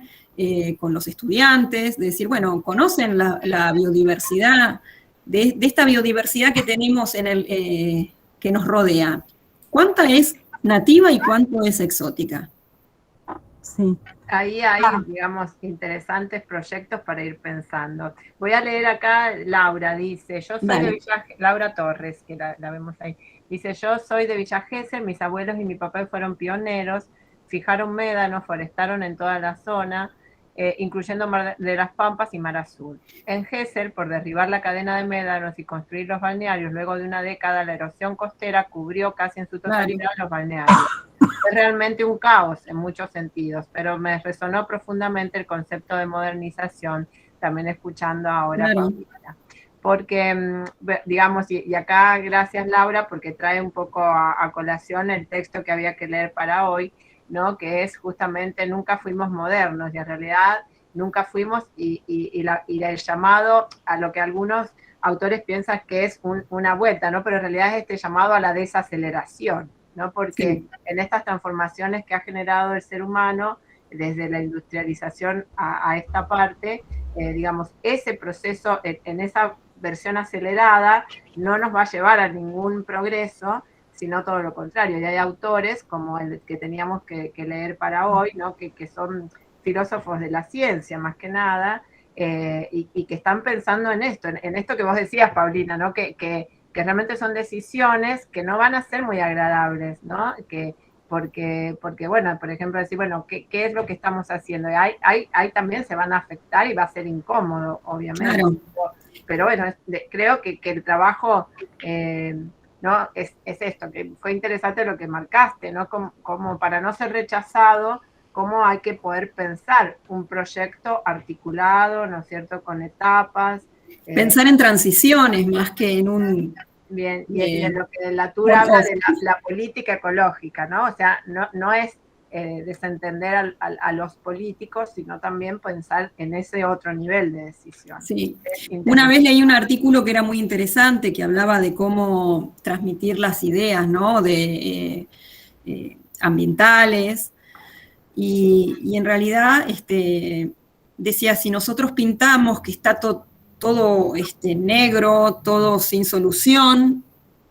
A: con los estudiantes, de decir, bueno, conocen la biodiversidad, de esta biodiversidad que tenemos que nos rodea. ¿Cuánta es nativa y cuánto es exótica?
D: Sí.
B: Ahí hay, digamos, interesantes proyectos para ir pensando. Voy a leer acá, Laura dice, yo soy de Villa, Laura Torres, que la vemos ahí, dice, yo soy de Villa Gesell, mis abuelos y mi papá fueron pioneros, fijaron médanos, forestaron en toda la zona, incluyendo Mar de las Pampas y Mar Azul. En Gesell, por derribar la cadena de médanos y construir los balnearios, luego de una década la erosión costera cubrió casi en su totalidad los balnearios. Es realmente un caos en muchos sentidos, pero me resonó profundamente el concepto de modernización, también escuchando ahora a Paulina. Porque, digamos, y acá gracias Laura, porque trae un poco a colación el texto que había que leer para hoy, ¿no? Que es justamente nunca fuimos modernos, y en realidad nunca fuimos, y el llamado a lo que algunos autores piensan que es una vuelta, ¿no? Pero en realidad es este llamado a la desaceleración, ¿no? Porque en estas transformaciones que ha generado el ser humano, desde la industrialización a esta parte, digamos, ese proceso en esa versión acelerada no nos va a llevar a ningún progreso, sino todo lo contrario. Y hay autores como el que teníamos que leer para hoy, ¿no? que son filósofos de la ciencia más que nada, y que están pensando en esto que vos decías, Paulina, ¿no? que realmente son decisiones que no van a ser muy agradables, ¿no? Porque, bueno, por ejemplo, decir, bueno, ¿qué es lo que estamos haciendo? Ahí también se van a afectar y va a ser incómodo, obviamente.
A: Claro.
B: Pero bueno, creo que el trabajo, ¿no? Es esto, que fue interesante lo que marcaste, ¿no? Como para no ser rechazado, cómo hay que poder pensar un proyecto articulado, ¿no es cierto?, con etapas.
A: Pensar en transiciones más que en un...
B: Bien, y en lo que Latour habla de la política ecológica, ¿no? O sea, no es desentender a los políticos, sino también pensar en ese otro nivel de decisión.
A: Sí. Una vez leí un artículo que era muy interesante, que hablaba de cómo transmitir las ideas, ¿no? De ambientales, y en realidad decía, si nosotros pintamos que está todo negro, todo sin solución,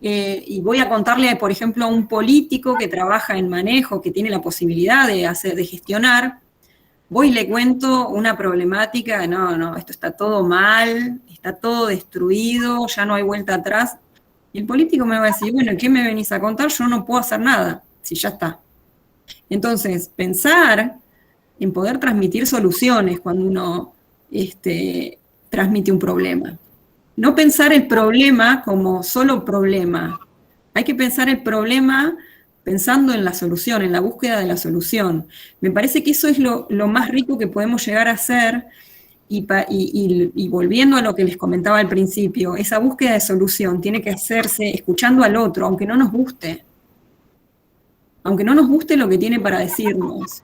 A: y voy a contarle, por ejemplo, a un político que trabaja en manejo, que tiene la posibilidad de gestionar, voy y le cuento una problemática, no, esto está todo mal, está todo destruido, ya no hay vuelta atrás, y el político me va a decir, bueno, ¿qué me venís a contar? Yo no puedo hacer nada, si ya está. Entonces, pensar en poder transmitir soluciones cuando uno transmite un problema. No pensar el problema como solo problema. Hay que pensar el problema pensando en la solución, en la búsqueda de la solución. Me parece que eso es lo más rico que podemos llegar a hacer, y volviendo a lo que les comentaba al principio, esa búsqueda de solución tiene que hacerse escuchando al otro, aunque no nos guste. Aunque no nos guste lo que tiene para decirnos.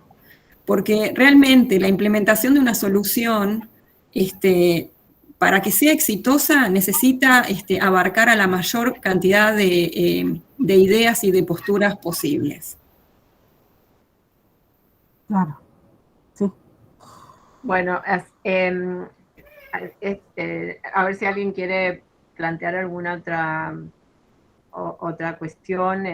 A: Porque realmente la implementación de una solución, para que sea exitosa, necesita abarcar a la mayor cantidad de ideas y de posturas posibles.
D: Claro, sí.
B: Bueno, a ver si alguien quiere plantear alguna otra cuestión.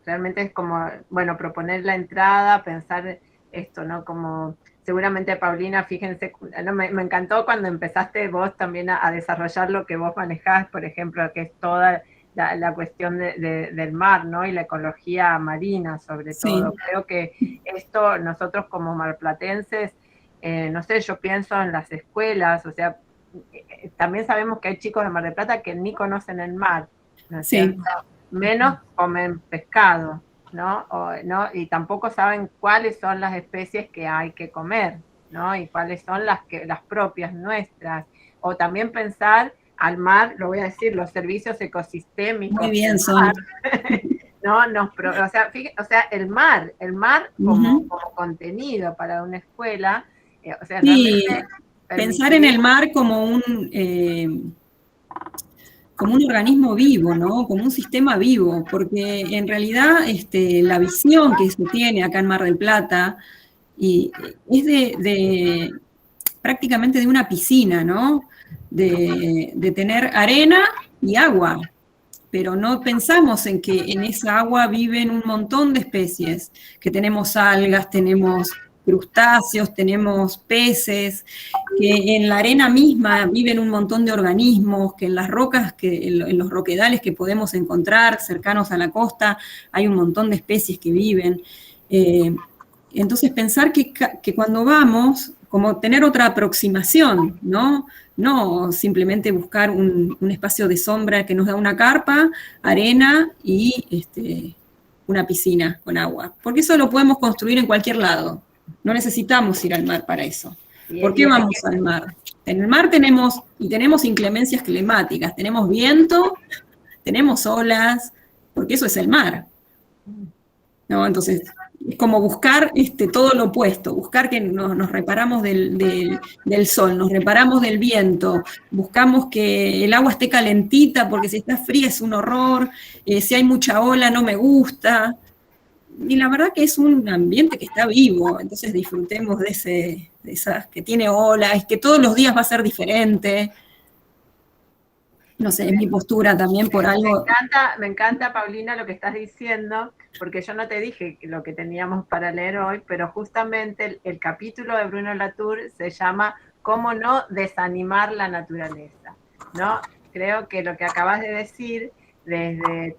B: Realmente es como, bueno, proponer la entrada, pensar esto, ¿no? Como seguramente Paulina, fíjense, ¿no? Me encantó cuando empezaste vos también a desarrollar lo que vos manejás, por ejemplo, que es toda la cuestión del mar, ¿no? Y la ecología marina, sobre todo. Creo que esto nosotros como marplatenses, no sé, yo pienso en las escuelas, o sea, también sabemos que hay chicos de Mar del Plata que ni conocen el mar, ¿no es cierto? Menos comen pescado, ¿no? Y tampoco saben cuáles son las especies que hay que comer, ¿no? Y cuáles son las propias nuestras. O también pensar al mar, lo voy a decir, los servicios ecosistémicos.
A: Muy bien, Sonia.
B: ¿No? O sea, el mar como contenido para una escuela, o sea,
A: sí, pensar en el mar como un organismo vivo, ¿no? Como un sistema vivo, porque en realidad la visión que se tiene acá en Mar del Plata es prácticamente de una piscina, ¿no? De tener arena y agua, pero no pensamos en que en esa agua viven un montón de especies, que tenemos algas, tenemos crustáceos, tenemos peces, que en la arena misma viven un montón de organismos, que en las rocas, en los roquedales que podemos encontrar cercanos a la costa, hay un montón de especies que viven. Entonces pensar que cuando vamos, como tener otra aproximación, ¿no? No simplemente buscar un espacio de sombra que nos da una carpa, arena y una piscina con agua. Porque eso lo podemos construir en cualquier lado. No necesitamos ir al mar para eso. ¿Por qué vamos al mar? En el mar tenemos inclemencias climáticas, tenemos viento, tenemos olas, porque eso es el mar, ¿no? Entonces, es como buscar todo lo opuesto, buscar que nos reparamos del sol, nos reparamos del viento, buscamos que el agua esté calentita, porque si está fría es un horror, si hay mucha ola no me gusta. Y la verdad que es un ambiente que está vivo, entonces disfrutemos de esas que tiene olas, que todos los días va a ser diferente. No sé, es mi postura también por algo.
B: Me encanta, Paulina, lo que estás diciendo, porque yo no te dije lo que teníamos para leer hoy, pero justamente el capítulo de Bruno Latour se llama ¿Cómo no desanimar la naturaleza? ¿No? Creo que lo que acabas de decir desde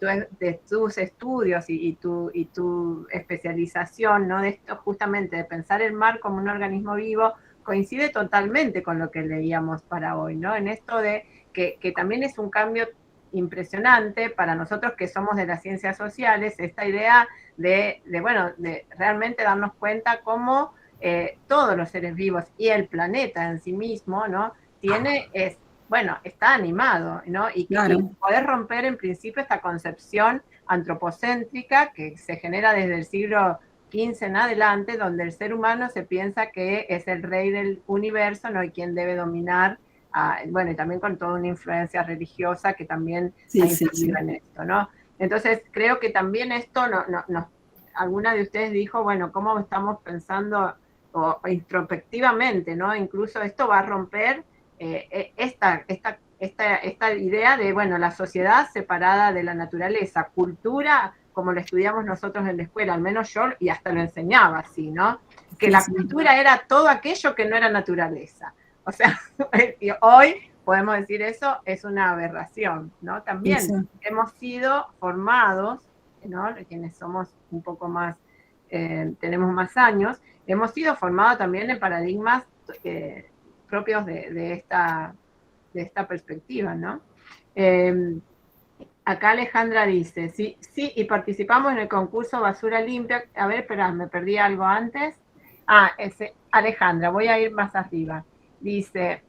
B: tus estudios y tu especialización, ¿no? De esto justamente de pensar el mar como un organismo vivo, coincide totalmente con lo que leíamos para hoy, ¿no? En esto de que también es un cambio impresionante para nosotros que somos de las ciencias sociales, esta idea de realmente darnos cuenta cómo todos los seres vivos y el planeta en sí mismo, ¿no? Está animado, ¿no? Y poder romper en principio esta concepción antropocéntrica que se genera desde el siglo XV en adelante, donde el ser humano se piensa que es el rey del universo, ¿no? Y quien debe dominar, y también con toda una influencia religiosa que también ha influido en esto, ¿no? Entonces, creo que también esto, alguna de ustedes dijo, bueno, cómo estamos pensando o introspectivamente, ¿no? Incluso esto va a romper esta idea de, la sociedad separada de la naturaleza, cultura, como lo estudiamos nosotros en la escuela, al menos yo, y hasta lo enseñaba así, ¿no? Que la cultura era todo aquello que no era naturaleza. O sea, y hoy podemos decir eso, es una aberración, ¿no? También hemos sido formados, ¿no? Quienes somos un poco más, tenemos más años, hemos sido formados también en paradigmas propios de esta perspectiva, ¿no? Acá Alejandra dice, sí, y participamos en el concurso Basura Limpia. A ver, espera, me perdí algo antes. Alejandra, voy a ir más arriba. Dice,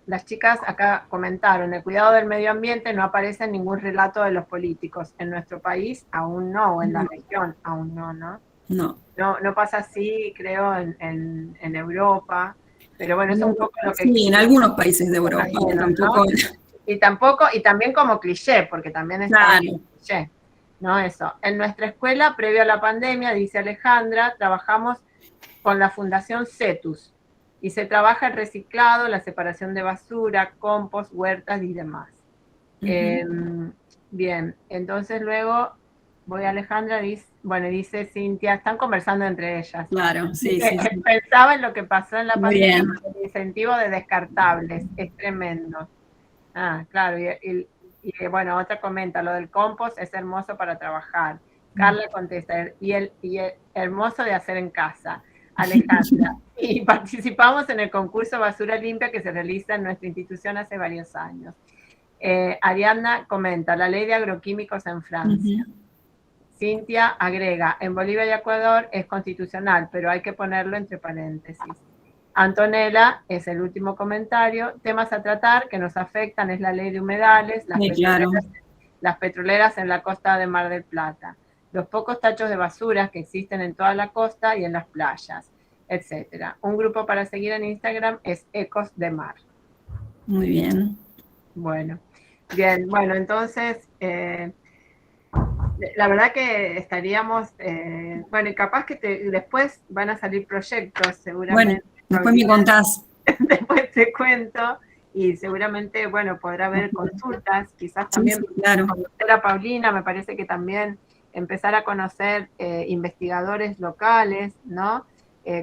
B: las chicas acá comentaron, el cuidado del medio ambiente no aparece en ningún relato de los políticos. En nuestro país aún no, o en la región aún no, ¿no? No pasa así, creo, en Europa. Pero bueno, eso es un poco lo que...
A: Sí, en algunos países de Europa.
B: Tampoco... ¿no? Y también como cliché, porque también es cliché, ¿no? Eso. En nuestra escuela, previo a la pandemia, dice Alejandra, trabajamos con la Fundación CETUS, y se trabaja el reciclado, la separación de basura, compost, huertas y demás. Bien, entonces luego voy a Alejandra, dice Cintia, están conversando entre ellas.
A: Claro, sí.
B: Pensaba en lo que pasó en la pandemia, el incentivo de descartables, es tremendo. Claro, y Y bueno, otra comenta, lo del compost es hermoso para trabajar. Carla contesta, y el hermoso de hacer en casa. Alejandra, y participamos en el concurso Basura Limpia que se realiza en nuestra institución hace varios años. Ariadna comenta, la ley de agroquímicos en Francia. Cintia agrega, en Bolivia y Ecuador es constitucional, pero hay que ponerlo entre paréntesis. Antonella, es el último comentario, temas a tratar que nos afectan es la ley de humedales, las petroleras en la costa de Mar del Plata, los pocos tachos de basuras que existen en toda la costa y en las playas, etc. Un grupo para seguir en Instagram es Ecos de Mar.
A: Muy bien.
B: Bueno, entonces, la verdad que estaríamos, y capaz que después van a salir proyectos, seguramente.
A: Bueno, después me contás.
B: Después te cuento, y seguramente, podrá haber consultas, quizás también
A: sí, claro.
B: Conocer a Paulina, me parece que también empezar a conocer investigadores locales, ¿no?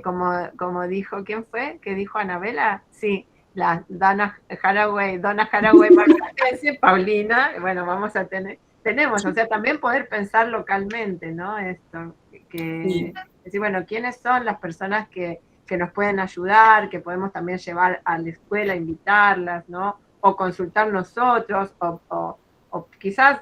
B: Como dijo, ¿quién fue? ¿Qué dijo Anabela? Sí, la Donna Haraway, Paulina, vamos a tenemos, o sea, también poder pensar localmente, ¿no? Esto, decir, ¿quiénes son las personas que nos pueden ayudar, que podemos también llevar a la escuela, invitarlas, ¿no? O consultar nosotros, o quizás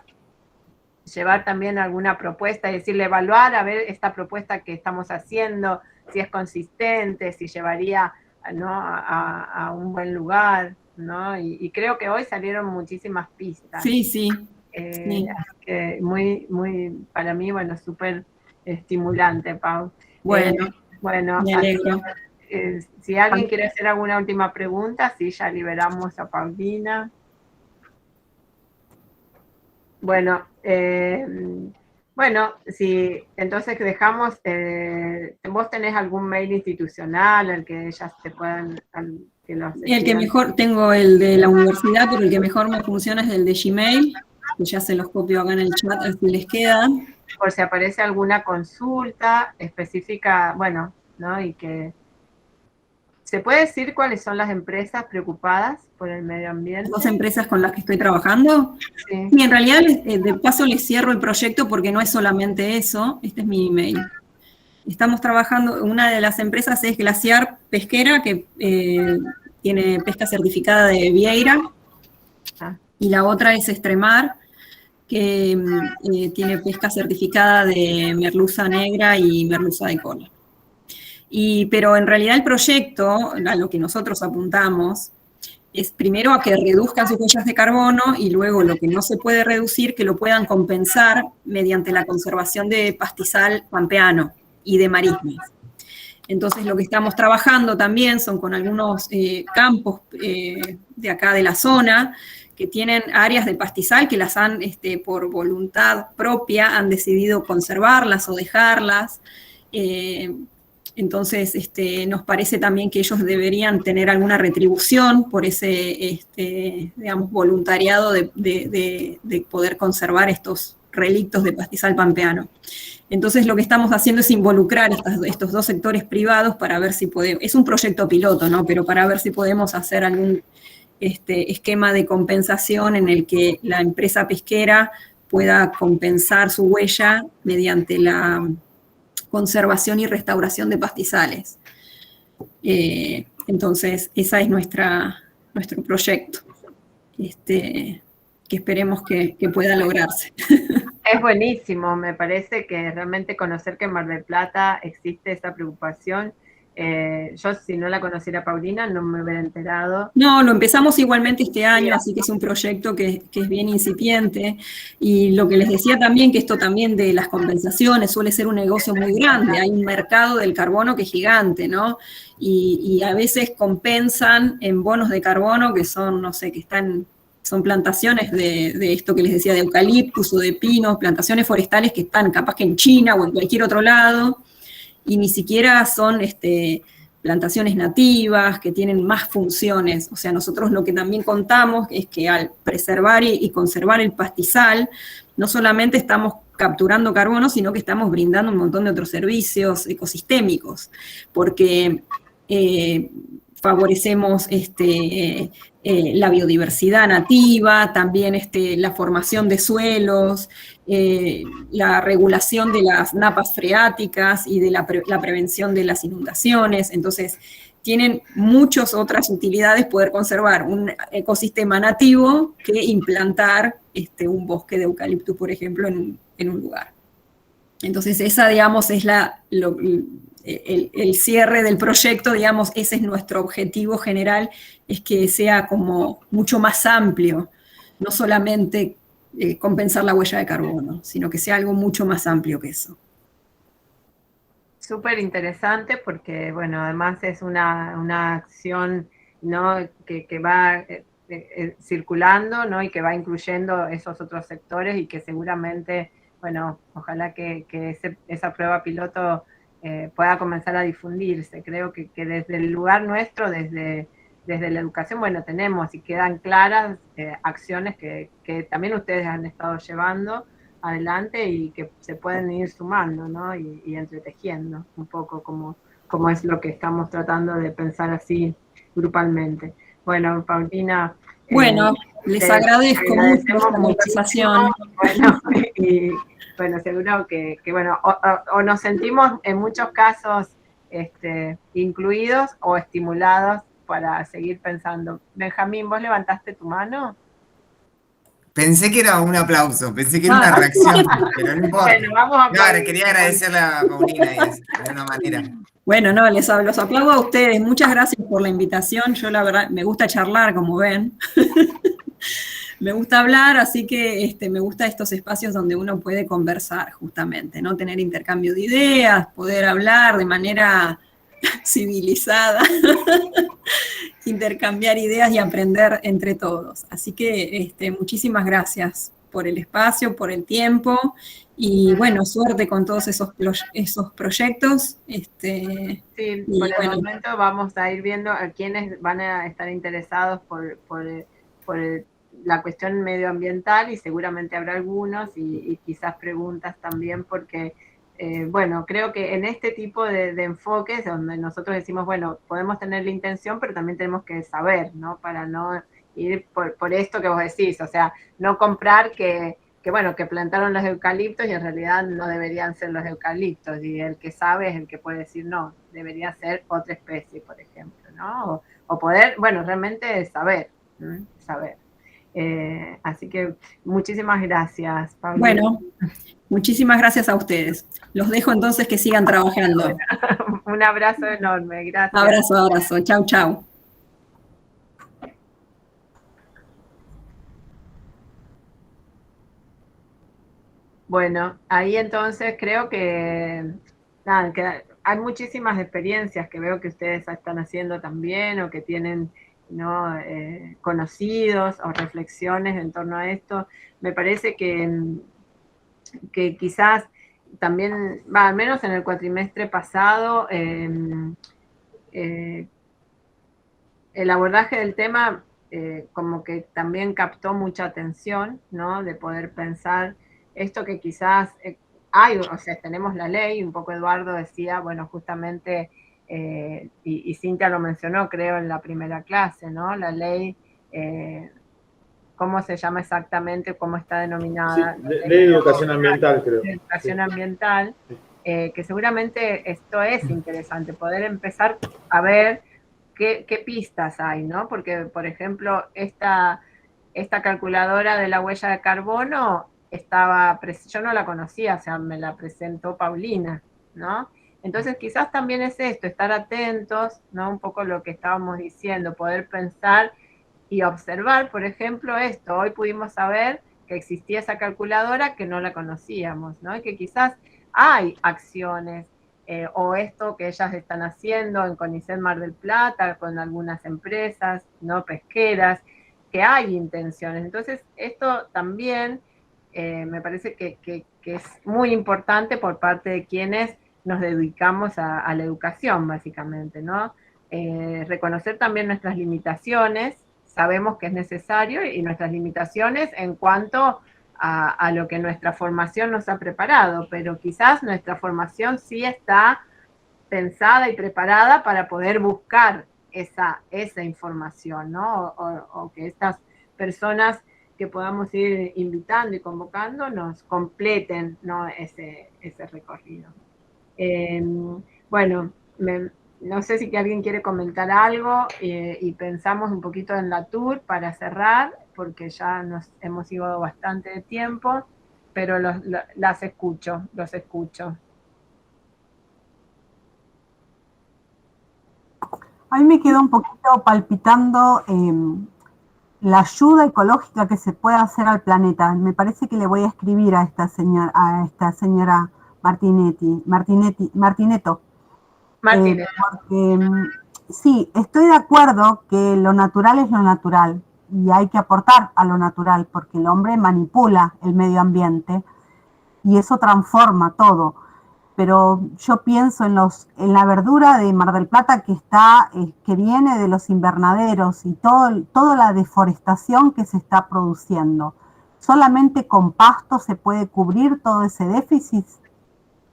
B: llevar también alguna propuesta y decirle, evaluar, a ver esta propuesta que estamos haciendo, si es consistente, si llevaría, ¿no? a un buen lugar, ¿no? Y creo que hoy salieron muchísimas pistas.
A: Sí.
B: Sí. Que muy, para mí, súper estimulante, Pau.
A: Bueno, me alegro.
B: Si alguien quiere hacer alguna última pregunta, sí, ya liberamos a Paulina. Sí, entonces dejamos, ¿vos tenés algún mail institucional al que ellas te puedan...
A: El que mejor, tengo el de la universidad, pero el que mejor me funciona es el de Gmail, que ya se los copio acá en el chat, así les queda.
B: Por si aparece alguna consulta específica, ¿no? Y que... ¿Se puede decir cuáles son las empresas preocupadas por el medio ambiente?
A: ¿Dos empresas con las que estoy trabajando?
B: Sí.
A: Y en realidad, de paso, les cierro el proyecto porque no es solamente eso. Este es mi email. Estamos trabajando, una de las empresas es Glaciar Pesquera, que tiene pesca certificada de Vieira, y la otra es Estremar, que tiene pesca certificada de merluza negra y merluza de cola. Pero en realidad el proyecto, a lo que nosotros apuntamos, es primero a que reduzcan sus huellas de carbono y luego lo que no se puede reducir, que lo puedan compensar mediante la conservación de pastizal pampeano y de marismas. Entonces lo que estamos trabajando también son con algunos campos de acá de la zona que tienen áreas de pastizal que las han, por voluntad propia, han decidido conservarlas o dejarlas. Entonces, nos parece también que ellos deberían tener alguna retribución por ese, digamos, voluntariado de poder conservar estos relictos de pastizal pampeano. Entonces, lo que estamos haciendo es involucrar estos dos sectores privados para ver si podemos, es un proyecto piloto, ¿no? Pero para ver si podemos hacer algún esquema de compensación en el que la empresa pesquera pueda compensar su huella mediante la conservación y restauración de pastizales. Entonces, ese es nuestro proyecto, que esperemos que pueda lograrse.
B: Es buenísimo, me parece que realmente conocer que en Mar del Plata existe esa preocupación. Yo, si no la conociera Paulina, no me hubiera enterado.
A: No, lo empezamos igualmente este año, así que es un proyecto que es bien incipiente. Y lo que les decía también, que esto también de las compensaciones suele ser un negocio muy grande. Hay un mercado del carbono que es gigante, ¿no? Y a veces compensan en bonos de carbono que son, no sé, son plantaciones de esto que les decía, de eucaliptus o de pinos, plantaciones forestales que están capaz que en China o en cualquier otro lado, y ni siquiera son plantaciones nativas que tienen más funciones. O sea, nosotros lo que también contamos es que al preservar y conservar el pastizal, no solamente estamos capturando carbono, sino que estamos brindando un montón de otros servicios ecosistémicos, porque favorecemos la biodiversidad nativa, también la formación de suelos, la regulación de las napas freáticas y de la prevención de las inundaciones. Entonces, tienen muchas otras utilidades poder conservar un ecosistema nativo que implantar un bosque de eucalipto, por ejemplo, en un lugar. Entonces, esa, digamos, es el cierre del proyecto, digamos, ese es nuestro objetivo general, es que sea como mucho más amplio, no solamente compensar la huella de carbono, sino que sea algo mucho más amplio que eso.
B: Súper interesante porque, bueno, además es una acción, ¿no?, que va circulando, ¿no?, y que va incluyendo esos otros sectores y que seguramente, bueno, ojalá que esa prueba piloto pueda comenzar a difundirse. Creo que desde el lugar nuestro, desde la educación, bueno, tenemos y quedan claras acciones que también ustedes han estado llevando adelante y que se pueden ir sumando, ¿no?, y entretejiendo un poco como es lo que estamos tratando de pensar así grupalmente. Bueno, Paulina,
A: bueno, les agradezco mucho esta conversación.
B: Bueno, y bueno, seguro que bueno, o nos sentimos en muchos casos incluidos o estimulados para seguir pensando. Benjamín, ¿vos levantaste tu mano?
C: Pensé que era un aplauso, pensé que era una reacción, pero no importa.
B: Bueno, vamos a
C: Claro, quería agradecerle a Paulina de alguna manera.
A: Bueno, no, los aplaudo a ustedes. Muchas gracias por la invitación. Yo, la verdad, me gusta charlar, como ven. Me gusta hablar, así que me gusta estos espacios donde uno puede conversar, justamente, ¿no? Tener intercambio de ideas, poder hablar de manera civilizada, intercambiar ideas y aprender entre todos. Así que muchísimas gracias por el espacio, por el tiempo, y bueno, suerte con todos esos proyectos.
B: Sí, por el momento vamos a ir viendo a quienes van a estar interesados por la cuestión medioambiental, y seguramente habrá algunos y quizás preguntas también, porque bueno, creo que en este tipo de enfoques donde nosotros decimos, bueno, podemos tener la intención, pero también tenemos que saber, ¿no?, para no ir por esto que vos decís, o sea, no comprar que bueno, que plantaron los eucaliptos y en realidad no deberían ser los eucaliptos, y el que sabe es el que puede decir, no, debería ser otra especie, por ejemplo, ¿no? O poder, bueno, realmente saber, saber. Así que muchísimas gracias, Pablo.
A: Bueno, muchísimas gracias a ustedes. Los dejo entonces que sigan trabajando.
B: Un abrazo enorme, gracias.
A: Abrazo. Chau, chau.
B: Bueno, ahí entonces creo que, nada, que hay muchísimas experiencias que veo que ustedes están haciendo también, o que tienen, ¿no?, conocidos o reflexiones en torno a esto. Me parece que quizás también, al menos en el cuatrimestre pasado, el abordaje del tema como que también captó mucha atención, ¿no?, de poder pensar esto que quizás hay, o sea, tenemos la ley, un poco Eduardo decía, bueno, justamente, y Cintia lo mencionó, creo, en la primera clase, ¿no?, la ley, ¿cómo se llama exactamente? ¿Cómo está denominada?
E: Sí, ley de educación ambiental, creo.
B: De educación ambiental, que seguramente esto es interesante, poder empezar a ver qué pistas hay, ¿no? Porque, por ejemplo, esta calculadora de la huella de carbono yo no la conocía, o sea, me la presentó Paulina, ¿no? Entonces quizás también es esto, estar atentos, ¿no? Un poco lo que estábamos diciendo, poder pensar y observar, por ejemplo, esto. Hoy pudimos saber que existía esa calculadora que no la conocíamos, ¿no? Y que quizás hay acciones, o esto que ellas están haciendo en CONICET Mar del Plata, con algunas empresas, ¿no?, pesqueras, que hay intenciones. Entonces, esto también me parece que es muy importante por parte de quienes nos dedicamos a la educación, básicamente, ¿no? Reconocer también nuestras limitaciones, sabemos que es necesario, y nuestras limitaciones en cuanto a lo que nuestra formación nos ha preparado, pero quizás nuestra formación sí está pensada y preparada para poder buscar esa información, ¿no? O que estas personas que podamos ir invitando y convocando nos completen, ¿no? ese recorrido. Bueno, no sé si alguien quiere comentar algo y pensamos un poquito en la tour para cerrar, porque ya nos hemos ido bastante de tiempo, pero los escucho.
D: A mí me quedó un poquito palpitando la ayuda ecológica que se puede hacer al planeta. Me parece que le voy a escribir a esta señora Martinetto.
B: Martínez.
D: Porque sí, estoy de acuerdo que lo natural es lo natural y hay que aportar a lo natural porque el hombre manipula el medio ambiente y eso transforma todo. Pero yo pienso en la verdura de Mar del Plata que viene de los invernaderos y toda la deforestación que se está produciendo. ¿Solamente con pasto se puede cubrir todo ese déficit?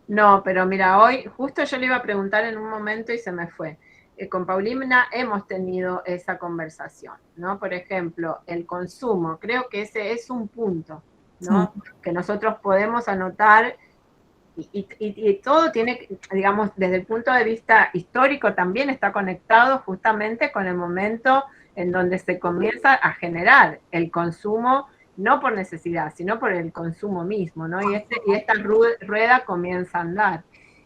B: No, pero mira, hoy justo yo le iba a preguntar en un momento y se me fue. Con Paulina hemos tenido esa conversación, ¿no? Por ejemplo, el consumo, creo que ese es un punto, ¿no? Sí. Que nosotros podemos anotar y todo tiene, digamos, desde el punto de vista histórico también está conectado justamente con el momento en donde se comienza a generar el consumo, no por necesidad, sino por el consumo mismo, ¿no? Y esta rueda comienza a andar.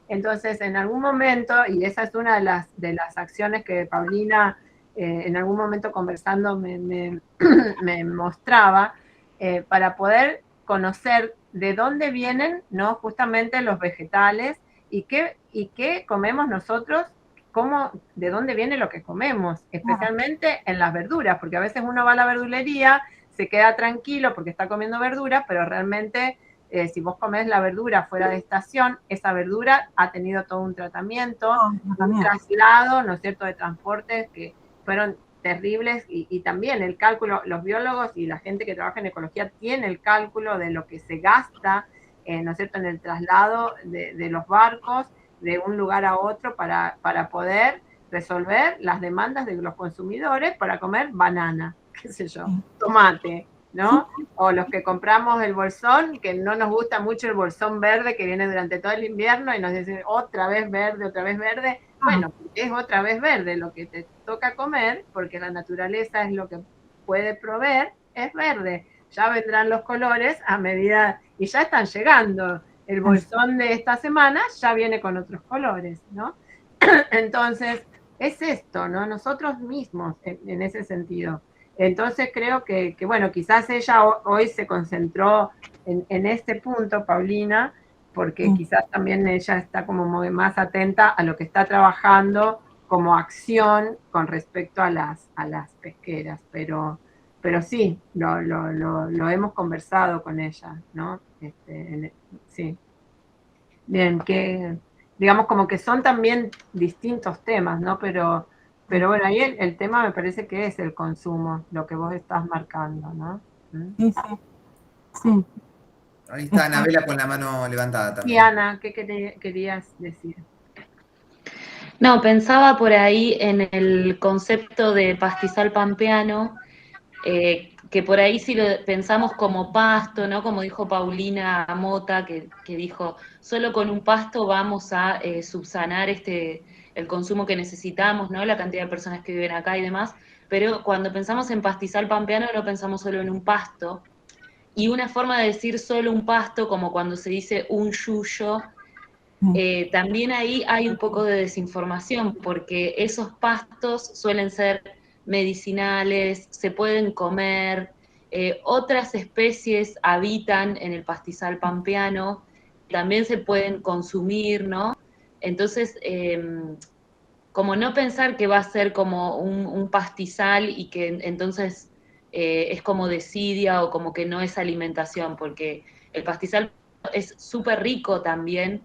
B: Entonces, en algún momento, y esa es una de las acciones que Paulina en algún momento conversando me mostraba, para poder conocer de dónde vienen, ¿no? Justamente los vegetales y qué comemos nosotros, de dónde viene lo que comemos, especialmente en las verduras, porque a veces uno va a la verdulería, se queda tranquilo porque está comiendo verdura, pero realmente si vos comés la verdura fuera de estación, esa verdura ha tenido todo un tratamiento, un traslado, ¿no es cierto?, de transportes que fueron terribles y también el cálculo, los biólogos y la gente que trabaja en ecología tiene el cálculo de lo que se gasta, ¿no es cierto?, en el traslado de los barcos de un lugar a otro para poder resolver las demandas de los consumidores para comer banana, qué sé yo, tomate, ¿no? O los que compramos el bolsón, que no nos gusta mucho el bolsón verde que viene durante todo el invierno y nos dicen otra vez verde. Bueno, es otra vez verde lo que te toca comer, porque la naturaleza es lo que puede proveer, es verde. Ya vendrán los colores a medida, y ya están llegando. El bolsón de esta semana ya viene con otros colores, ¿no? Entonces, es esto, ¿no? Nosotros mismos, en ese sentido. Entonces creo que bueno, quizás ella hoy se concentró en este punto, Paulina, porque quizás también ella está como más atenta a lo que está trabajando como acción con respecto a las pesqueras, pero sí, lo hemos conversado con ella, ¿no? Sí. Bien, que digamos como que son también distintos temas, ¿no? Pero bueno, ahí el tema me parece que es el consumo, lo que vos estás marcando, ¿no?
D: Sí.
C: Ahí está Anabela con la mano levantada también.
B: Y Ana, ¿qué querías decir?
F: No, pensaba por ahí en el concepto de pastizal pampeano, que por ahí si lo pensamos como pasto, ¿no? Como dijo Paulina Mota, que dijo, solo con un pasto vamos a subsanar el consumo que necesitamos, ¿no? La cantidad de personas que viven acá y demás, pero cuando pensamos en pastizal pampeano no pensamos solo en un pasto, y una forma de decir solo un pasto, como cuando se dice un yuyo, también ahí hay un poco de desinformación, porque esos pastos suelen ser medicinales, se pueden comer, otras especies habitan en el pastizal pampeano, también se pueden consumir, ¿no? Entonces, como no pensar que va a ser como un pastizal y que entonces es como desidia o como que no es alimentación, porque el pastizal es súper rico también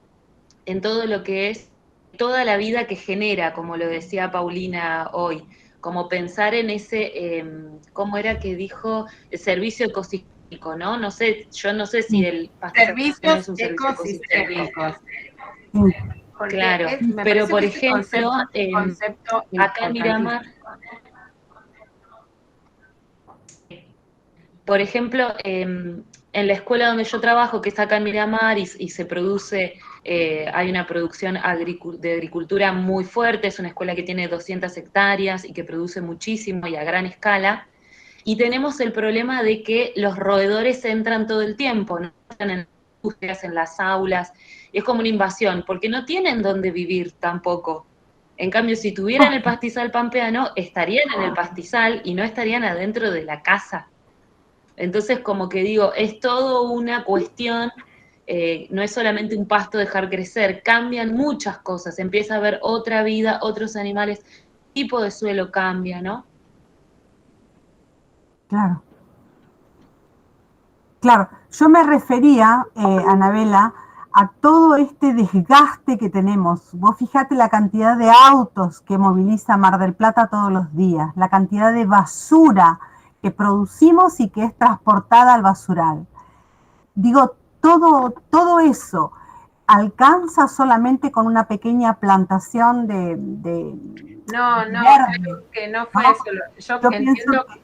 F: en todo lo que es toda la vida que genera, como lo decía Paulina hoy, como pensar en ese, ¿cómo era que dijo? El servicio ecosistémico, ¿no? No sé, yo no sé si el pastizal
B: Servicios
F: es un servicio
B: ecosistémicos. Porque
F: claro,
B: me
F: pero
B: parece
F: por
B: que ese
F: ejemplo,
B: concepto
F: acá en Miramar, por ejemplo, en la escuela donde yo trabajo, que es acá en Miramar, y se produce, hay una producción de agricultura muy fuerte, es una escuela que tiene 200 hectáreas y que produce muchísimo y a gran escala, y tenemos el problema de que los roedores entran todo el tiempo, ¿no? Están en las industrias, en las aulas, y es como una invasión, porque no tienen dónde vivir tampoco. En cambio, si tuvieran el pastizal pampeano, estarían en el pastizal y no estarían adentro de la casa. Entonces, como que digo, es todo una cuestión, no es solamente un pasto dejar crecer, cambian muchas cosas, empieza a haber otra vida, otros animales, el tipo de suelo cambia, ¿no?
D: Claro. Claro, yo me refería, Anabela, a todo este desgaste que tenemos. Vos fijate la cantidad de autos que moviliza Mar del Plata todos los días, la cantidad de basura que producimos y que es transportada al basural. Digo, todo eso alcanza solamente con una pequeña plantación de
B: No,
D: verde,
B: creo que no fue
D: ¿no?
B: eso. Yo
D: Yo
B: entiendo.
D: pienso que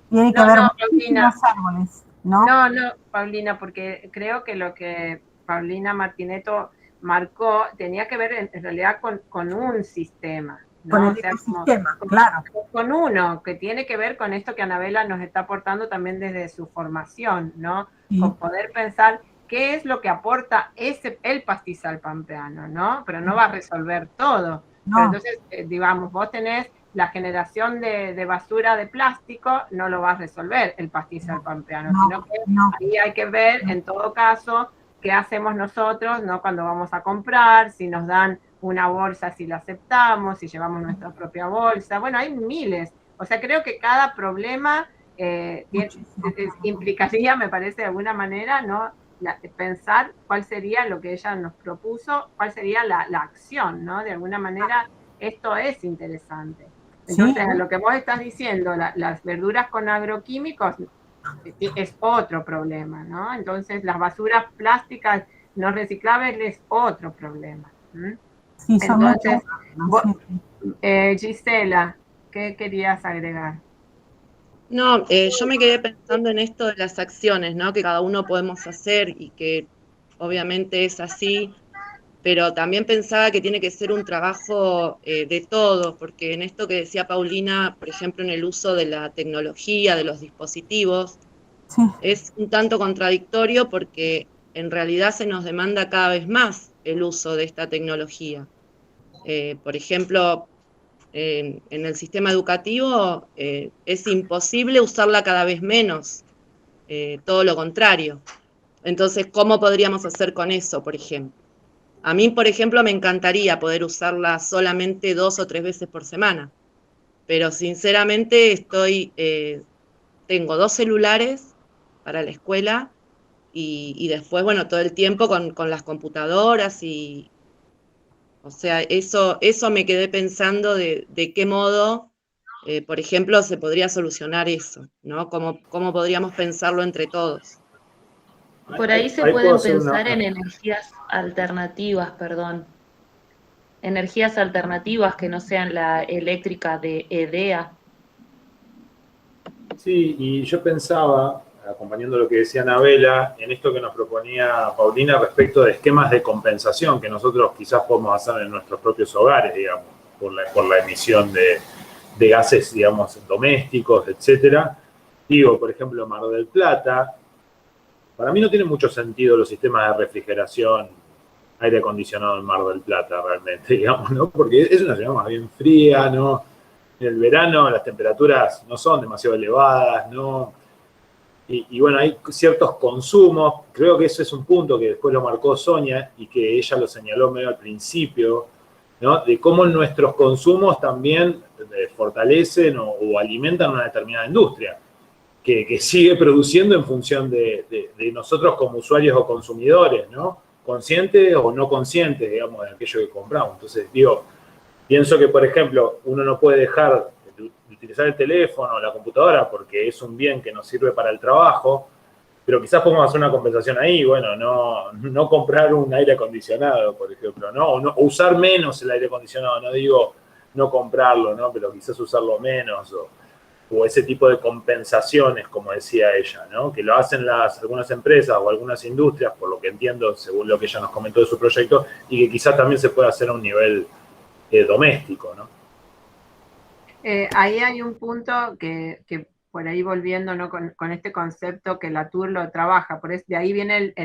D: tiene que
B: No,
D: haber
B: no,
D: muchísimos
B: Paulina.
D: árboles, ¿no?
B: No, Paulina, porque creo que lo que Paulina Martinetto marcó tenía que ver en realidad con un sistema,
D: Con
B: ¿no?
D: el
B: O sea,
D: ecosistema, claro.
B: con uno, que tiene que ver con esto que Anabela nos está aportando también desde su formación, ¿no?
D: Sí.
B: Con poder pensar qué es lo que aporta el pastizal pampeano, ¿no? Pero no va a resolver todo.
D: No.
B: Pero entonces, digamos, vos tenés la generación de basura de plástico, no lo va a resolver el pastizal pampeano, sino que ahí hay que ver, en todo caso, qué hacemos nosotros, ¿no? Cuando vamos a comprar, si nos dan una bolsa, si la aceptamos, si llevamos nuestra propia bolsa. Bueno, hay miles. O sea, creo que cada problema implicaría, me parece, de alguna manera, ¿no? Pensar cuál sería lo que ella nos propuso, cuál sería la acción, ¿no? De alguna manera, esto es interesante. Entonces,
D: Sí.
B: lo que vos estás diciendo, las verduras con agroquímicos es otro problema, ¿no? Entonces, las basuras plásticas no reciclables es otro problema.
D: Sí, son
B: entonces,
D: Gisela,
B: ¿qué querías agregar?
G: No, yo me quedé pensando en esto de las acciones, ¿no? Que cada uno podemos hacer y que obviamente es así, pero también pensaba que tiene que ser un trabajo de todos, porque en esto que decía Paulina, por ejemplo, en el uso de la tecnología, de los dispositivos,
D: sí.
G: Es un tanto contradictorio porque en realidad se nos demanda cada vez más el uso de esta tecnología. Por ejemplo, en el sistema educativo es imposible usarla cada vez menos, todo lo contrario. Entonces, ¿cómo podríamos hacer con eso, por ejemplo? A mí, por ejemplo, me encantaría poder usarla solamente 2 o 3 veces por semana, pero sinceramente tengo 2 celulares para la escuela y después, bueno, todo el tiempo con las computadoras o sea, eso me quedé pensando de qué modo, por ejemplo, se podría solucionar eso, ¿no? ¿Cómo podríamos pensarlo entre todos?
F: Por ahí se
E: Ahí puedo
F: pueden
E: hacer
F: pensar en energías alternativas, perdón. Energías alternativas que no sean la eléctrica de EDEA.
E: Sí, y yo pensaba, acompañando lo que decía Anabela, en esto que nos proponía Paulina respecto de esquemas de compensación que nosotros quizás podemos hacer en nuestros propios hogares, digamos, por la emisión de gases, digamos, domésticos, etcétera. Digo, por ejemplo, Mar del Plata, para mí no tiene mucho sentido los sistemas de refrigeración, aire acondicionado en Mar del Plata, realmente, digamos, ¿no? Porque es una ciudad más bien fría, ¿no? En el verano las temperaturas no son demasiado elevadas, ¿no? Y bueno, hay ciertos consumos, creo que ese es un punto que después lo marcó Sonia y que ella lo señaló medio al principio, ¿no? De cómo nuestros consumos también fortalecen o alimentan una determinada industria, que sigue produciendo en función de nosotros como usuarios o consumidores, ¿no? Conscientes o no conscientes, digamos, de aquello que compramos. Entonces, digo, pienso que, por ejemplo, uno no puede dejar de utilizar el teléfono o la computadora porque es un bien que nos sirve para el trabajo, pero quizás podemos hacer una compensación ahí, bueno, no comprar un aire acondicionado, por ejemplo, ¿no? O usar menos el aire acondicionado, no digo no comprarlo, ¿no? Pero quizás usarlo menos, o ese tipo de compensaciones, como decía ella, ¿no? Que lo hacen algunas empresas o algunas industrias, por lo que entiendo, según lo que ella nos comentó de su proyecto, y que quizás también se puede hacer a un nivel doméstico, ¿no?
B: Ahí hay un punto que por ahí volviendo, ¿no? con este concepto que Latour lo trabaja, por eso, de ahí viene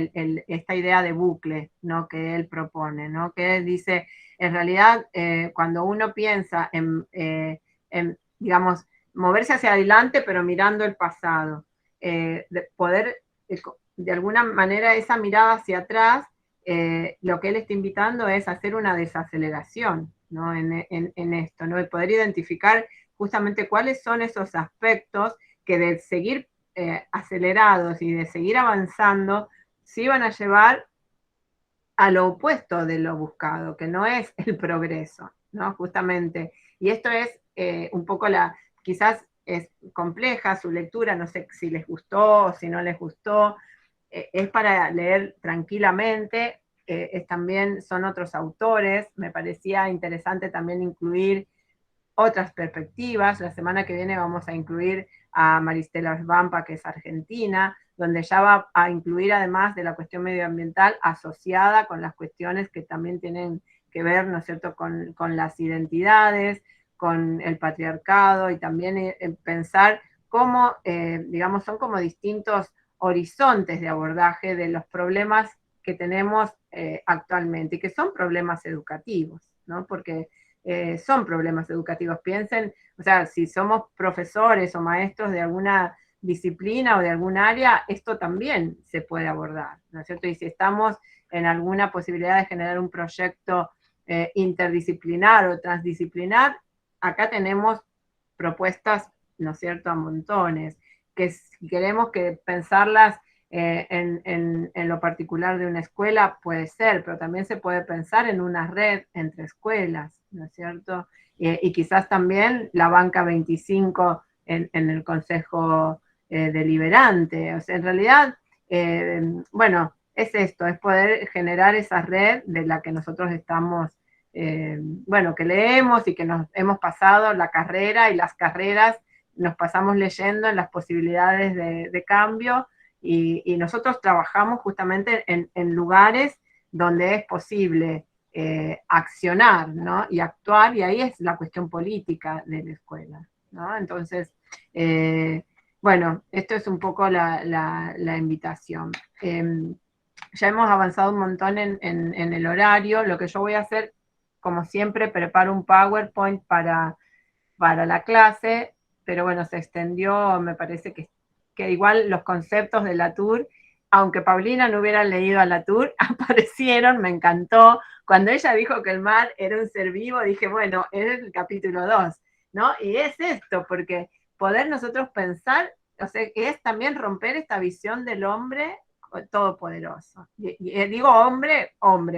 B: esta idea de bucle, ¿no? Que él propone, ¿no? Que él dice, en realidad, cuando uno piensa en, digamos, moverse hacia adelante, pero mirando el pasado, de poder, de alguna manera, esa mirada hacia atrás, lo que él está invitando es hacer una desaceleración, ¿no? en esto, ¿no? De poder identificar justamente cuáles son esos aspectos que de seguir acelerados y de seguir avanzando, sí van a llevar a lo opuesto de lo buscado, que no es el progreso, ¿no? Justamente. Y esto es un poco quizás es compleja su lectura, no sé si les gustó o si no les gustó, es para leer tranquilamente, también son otros autores, me parecía interesante también incluir otras perspectivas. La semana que viene vamos a incluir a Maristela Svampa, que es argentina, donde ya va a incluir, además de la cuestión medioambiental, asociada con las cuestiones que también tienen que ver, ¿no es cierto?, con las identidades, con el patriarcado, y también pensar cómo, digamos, son como distintos horizontes de abordaje de los problemas que tenemos actualmente, y que son problemas educativos, ¿no? Porque son problemas educativos. Piensen, o sea, si somos profesores o maestros de alguna disciplina o de algún área, esto también se puede abordar, ¿no es cierto? Y si estamos en alguna posibilidad de generar un proyecto interdisciplinar o transdisciplinar, acá tenemos propuestas, ¿no es cierto?, a montones, que si queremos que pensarlas en lo particular de una escuela puede ser, pero también se puede pensar en una red entre escuelas, ¿no es cierto? Y quizás también la banca 25 en el Consejo Deliberante. O sea, en realidad, bueno, es esto, es poder generar esa red de la que nosotros estamos, bueno, que leemos y que nos hemos pasado la carrera, y las carreras nos pasamos leyendo en las posibilidades de cambio, y nosotros trabajamos justamente en lugares donde es posible accionar, ¿no? Y actuar, y ahí es la cuestión política de la escuela, ¿no? Entonces, bueno, esto es un poco la invitación. Ya hemos avanzado un montón en el horario. Lo que yo voy a hacer, como siempre, preparo un PowerPoint para la clase, pero bueno, se extendió, me parece que igual los conceptos de Latour, aunque Paulina no hubiera leído a Latour, aparecieron, me encantó. Cuando ella dijo que el mar era un ser vivo, dije, bueno, es el capítulo 2, ¿no? Y es esto, porque poder nosotros pensar, o sea, es también romper esta visión del hombre todopoderoso. Y digo hombre,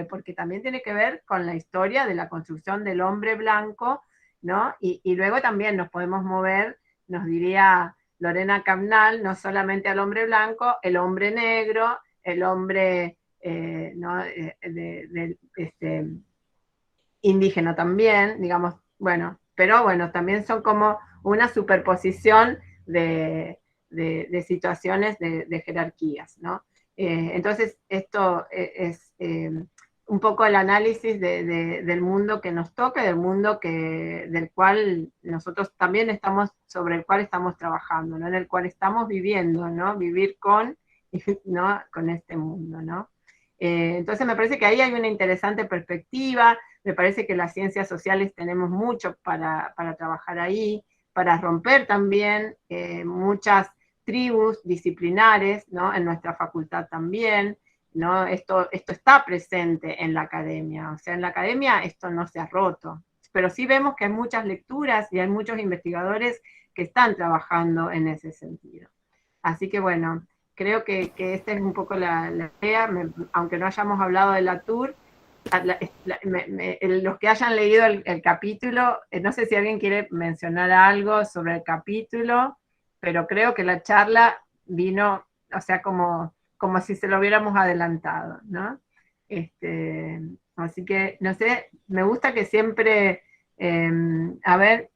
B: porque también tiene que ver con la historia de la construcción del hombre blanco, ¿no? Y luego también nos podemos mover, nos diría Lorena Camnal, no solamente al hombre blanco, el hombre negro, el hombre ¿no? Indígena también, digamos, bueno, pero bueno, también son como una superposición de situaciones de jerarquías, ¿no? Entonces, esto es un poco el análisis del mundo que nos toca, del mundo del cual nosotros también estamos, sobre el cual estamos trabajando, ¿no? En el cual estamos viviendo, ¿no? Vivir ¿no? Con este mundo, ¿no? Entonces me parece que ahí hay una interesante perspectiva. Me parece que las ciencias sociales tenemos mucho para trabajar ahí, para romper también muchas tribus disciplinares, ¿no? En nuestra facultad también, ¿no? Esto está presente en la academia, o sea, en la academia esto no se ha roto, pero sí vemos que hay muchas lecturas y hay muchos investigadores que están trabajando en ese sentido. Así que bueno, creo que esta es un poco la idea, aunque no hayamos hablado de Latour, los que hayan leído el capítulo, no sé si alguien quiere mencionar algo sobre el capítulo, pero creo que la charla vino, o sea, como si se lo hubiéramos adelantado, ¿no? Así que, no sé, me gusta que siempre, a ver,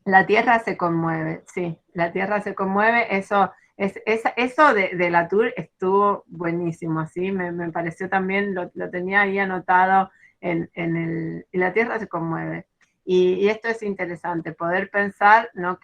B: la Tierra se conmueve, sí, la Tierra se conmueve, eso de la tour estuvo buenísimo, ¿sí? Me pareció también, lo tenía ahí anotado y la Tierra se conmueve. Y esto es interesante, poder pensar, ¿no?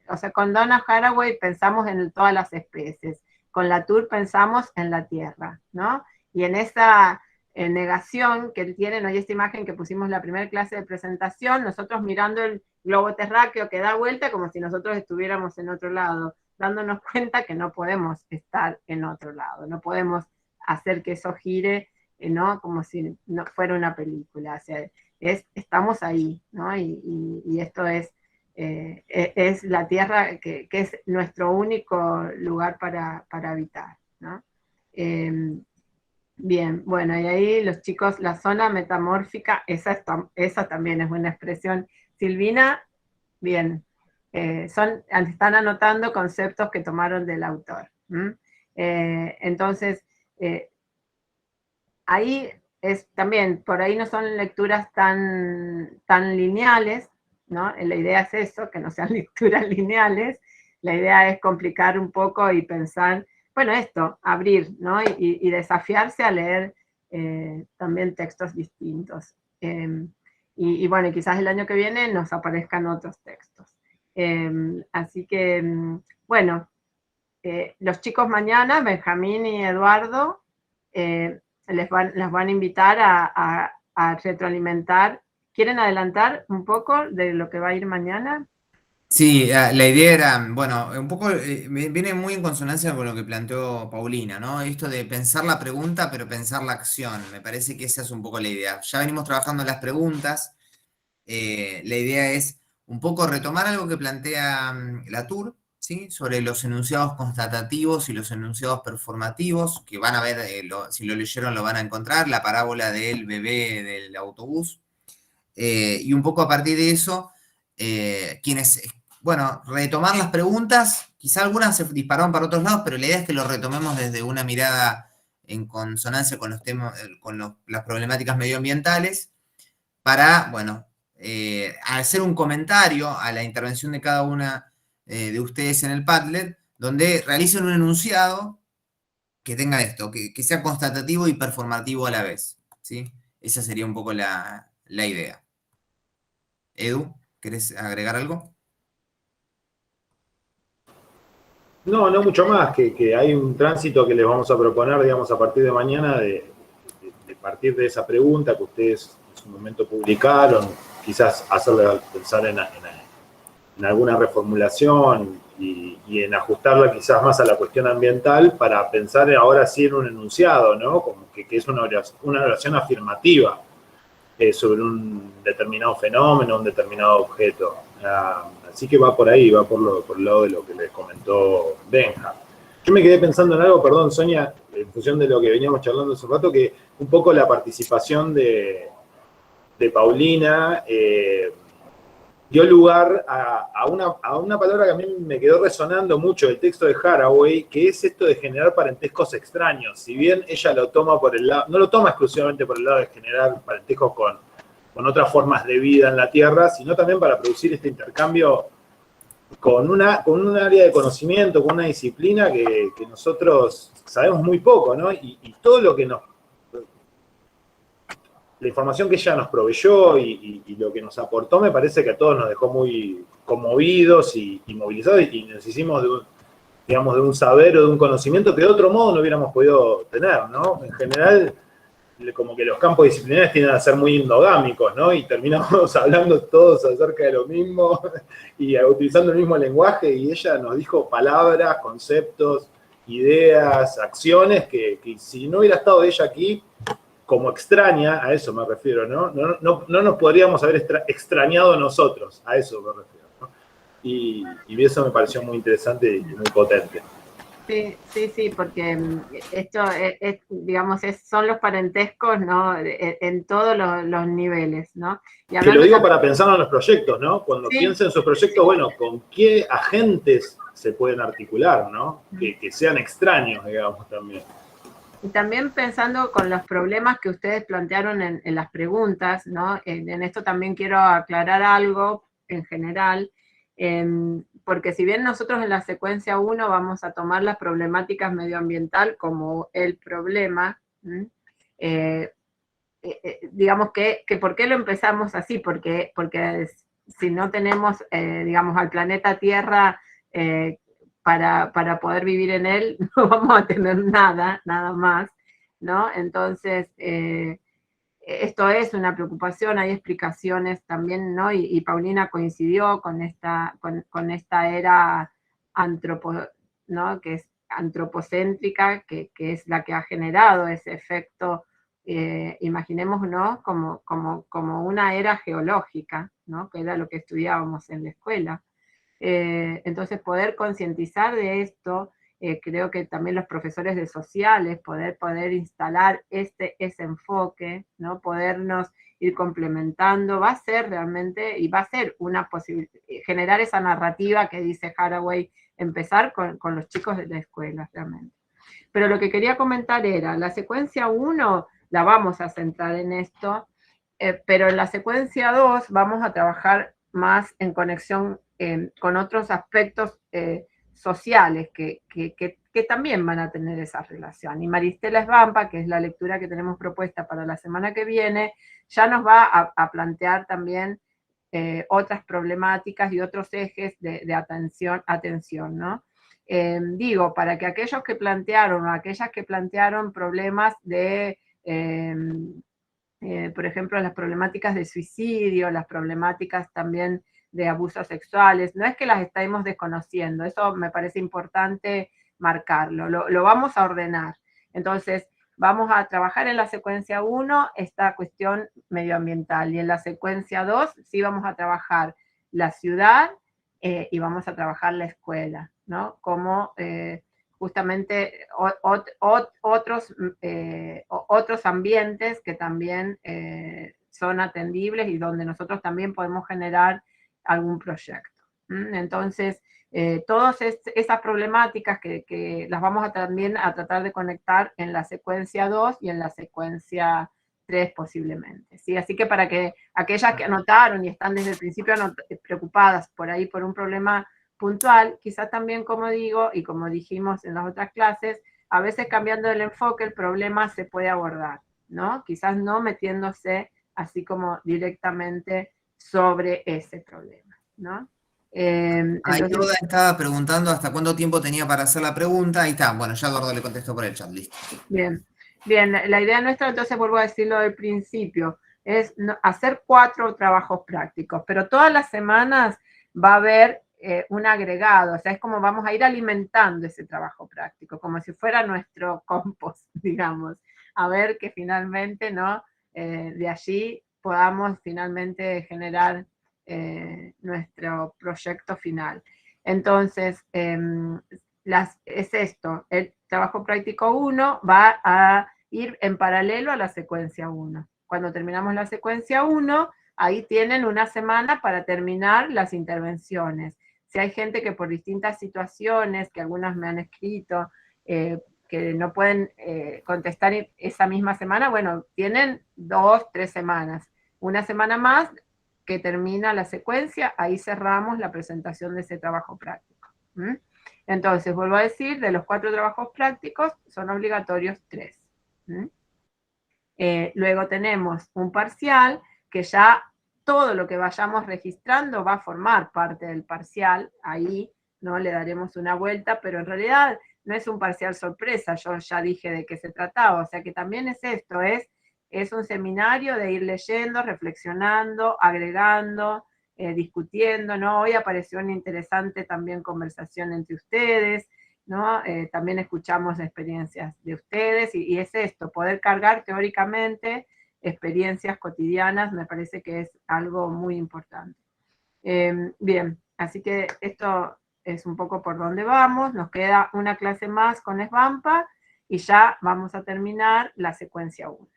B: O sea, con Donna Haraway pensamos en todas las especies, con la tour pensamos en la Tierra, ¿no? Y en esa negación que tienen, hoy esta imagen que pusimos en la primera clase de presentación, nosotros mirando el globo terráqueo que da vuelta como si nosotros estuviéramos en otro lado, dándonos cuenta que no podemos estar en otro lado, no podemos hacer que eso gire, ¿no? Como si no fuera una película, o sea, estamos ahí, ¿no? Y esto es la Tierra que es nuestro único lugar para habitar, ¿no? Bien, bueno, y ahí los chicos, la zona metamórfica, esa también es una expresión. Silvina, bien, están anotando conceptos que tomaron del autor. Entonces, ahí es también, por ahí no son lecturas tan lineales, ¿no? La idea es eso, que no sean lecturas lineales, la idea es complicar un poco y pensar, bueno, esto, abrir, ¿no? Y desafiarse a leer también textos distintos. Y bueno, quizás el año que viene nos aparezcan otros textos. Así que, bueno, los chicos mañana, Benjamín y Eduardo, las van a invitar a retroalimentar. ¿Quieren adelantar un poco de lo que va a ir mañana?
C: Sí, la idea era, bueno, un poco, viene muy en consonancia con lo que planteó Paulina, ¿no? Esto de pensar la pregunta, pero pensar la acción. Me parece que esa es un poco la idea. Ya venimos trabajando en las preguntas. La idea es un poco retomar algo que plantea Latour, ¿sí? Sobre los enunciados constatativos y los enunciados performativos, que van a ver, si lo leyeron lo van a encontrar, la parábola del bebé del autobús. Y un poco a partir de eso, bueno, retomar las preguntas, quizá algunas se dispararon para otros lados, pero la idea es que lo retomemos desde una mirada en consonancia con los temas, las problemáticas medioambientales, para, bueno, hacer un comentario a la intervención de cada una de ustedes en el Padlet, donde realicen un enunciado que tenga esto, que sea constatativo y performativo a la vez, ¿sí? Esa sería un poco la idea. Edu, ¿querés agregar algo?
E: No, no mucho más, que hay un tránsito que les vamos a proponer, digamos, a partir de mañana, de partir de esa pregunta que ustedes en su momento publicaron, quizás hacerle pensar en alguna reformulación y en ajustarla quizás más a la cuestión ambiental para pensar ahora sí en un enunciado, ¿no? Como que es una oración afirmativa sobre un determinado fenómeno, un determinado objeto. Así que va por ahí, va por el lado de lo que les comentó Benja. Yo me quedé pensando en algo, perdón, Sonia, en función de lo que veníamos charlando hace un rato, que un poco la participación de Paulina dio lugar a una palabra que a mí me quedó resonando mucho del texto de Haraway, que es esto de generar parentescos extraños. Si bien ella lo toma por el lado, no lo toma exclusivamente por el lado de generar parentescos con otras formas de vida en la Tierra, sino también para producir este intercambio con un área de conocimiento, con una disciplina que nosotros sabemos muy poco, ¿no? Y todo lo que la información que ella nos proveyó y lo que nos aportó me parece que a todos nos dejó muy conmovidos y movilizados y nos hicimos de un saber o de un conocimiento que de otro modo no hubiéramos podido tener, ¿no? En general, como que los campos disciplinares tienden a ser muy endogámicos, ¿no? Y terminamos hablando todos acerca de lo mismo y utilizando el mismo lenguaje y ella nos dijo palabras, conceptos, ideas, acciones que si no hubiera estado ella aquí, como extraña, a eso me refiero, ¿no? No nos podríamos haber extrañado nosotros, a eso me refiero, ¿no? Y eso me pareció muy interesante y muy potente.
B: Sí, porque esto digamos, son los parentescos, ¿no? En todos los niveles, ¿no? Y
E: Que lo
B: hablando
E: digo
B: también,
E: para pensar en los proyectos, ¿no? Cuando
B: sí,
E: piensen en sus proyectos, bueno, ¿con qué agentes se pueden articular, ¿no? Que sean extraños, digamos, también.
B: y también pensando con los problemas que ustedes plantearon en las preguntas, ¿no? En esto también quiero aclarar algo en general, porque si bien nosotros en la secuencia 1 vamos a tomar las problemáticas medioambiental como el problema, digamos que ¿por qué lo empezamos así? Porque si no tenemos, digamos, al planeta Tierra para poder vivir en él, no vamos a tener nada más, ¿no? Entonces, esto es una preocupación, hay explicaciones también, ¿no? Y Paulina coincidió con esta era ¿no? Que es antropocéntrica, que es la que ha generado ese efecto, imaginemos, ¿no? Como una era geológica, ¿no? Que era lo que estudiábamos en la escuela. Entonces, poder concientizar de esto, creo que también los profesores de sociales, poder instalar ese enfoque, ¿no? Podernos ir complementando, va a ser realmente, y va a ser una posibilidad, generar esa narrativa que dice Haraway, empezar con los chicos de la escuela, realmente. Pero lo que quería comentar era, la secuencia 1 la vamos a centrar en esto, pero en la secuencia 2 vamos a trabajar más en conexión con otros aspectos sociales que también van a tener esa relación. Y Maristela Esbampa, que es la lectura que tenemos propuesta para la semana que viene, ya nos va a plantear también otras problemáticas y otros ejes de atención, ¿no? Digo, para que aquellos que plantearon o aquellas que plantearon problemas de por ejemplo, las problemáticas de suicidio, las problemáticas también de abusos sexuales, no es que las estemos desconociendo, eso me parece importante marcarlo, lo vamos a ordenar. Entonces, vamos a trabajar en la secuencia 1 esta cuestión medioambiental y en la secuencia 2 sí vamos a trabajar la ciudad y vamos a trabajar la escuela, ¿no? Como justamente otros ambientes que también son atendibles y donde nosotros también podemos generar algún proyecto. Entonces, todas esas problemáticas que las vamos también a tratar de conectar en la secuencia 2 y en la secuencia 3 posiblemente. ¿sí? Así que para que aquellas que anotaron y están desde el principio preocupadas por ahí por un problema puntual, quizás también, como digo, y como dijimos en las otras clases, a veces cambiando el enfoque el problema se puede abordar, ¿no? Quizás no metiéndose así como directamente sobre ese problema, ¿no?
C: Ahí
B: Entonces,
C: Yoda estaba preguntando hasta cuánto tiempo tenía para hacer la pregunta. Ahí está. Bueno, ya Eduardo le contestó por el chat. Listo.
B: bien, la idea nuestra, entonces vuelvo a decirlo del principio, es hacer 4 trabajos prácticos, pero todas las semanas va a haber un agregado, o sea, es como vamos a ir alimentando ese trabajo práctico, como si fuera nuestro compost, digamos, a ver que finalmente, ¿no? De allí podamos finalmente generar nuestro proyecto final. Entonces, es esto, el trabajo práctico 1 va a ir en paralelo a la secuencia 1. Cuando terminamos la secuencia 1, ahí tienen una semana para terminar las intervenciones. Si hay gente que por distintas situaciones, que algunas me han escrito, que no pueden contestar esa misma semana, bueno, tienen 2, 3 semanas. Una semana más que termina la secuencia, ahí cerramos la presentación de ese trabajo práctico. Entonces, vuelvo a decir, de los 4 trabajos prácticos, son obligatorios 3. Luego tenemos un parcial, que ya todo lo que vayamos registrando va a formar parte del parcial, ahí no le daremos una vuelta, pero en realidad no es un parcial sorpresa, yo ya dije de qué se trataba, o sea que también es esto, es un seminario de ir leyendo, reflexionando, agregando, discutiendo, ¿no? Hoy apareció una interesante también conversación entre ustedes, ¿no? También escuchamos experiencias de ustedes y es esto, poder cargar teóricamente experiencias cotidianas, me parece que es algo muy importante. Bien, así que esto es un poco por donde vamos, nos queda una clase más con SBAMPA y ya vamos a terminar la secuencia 1.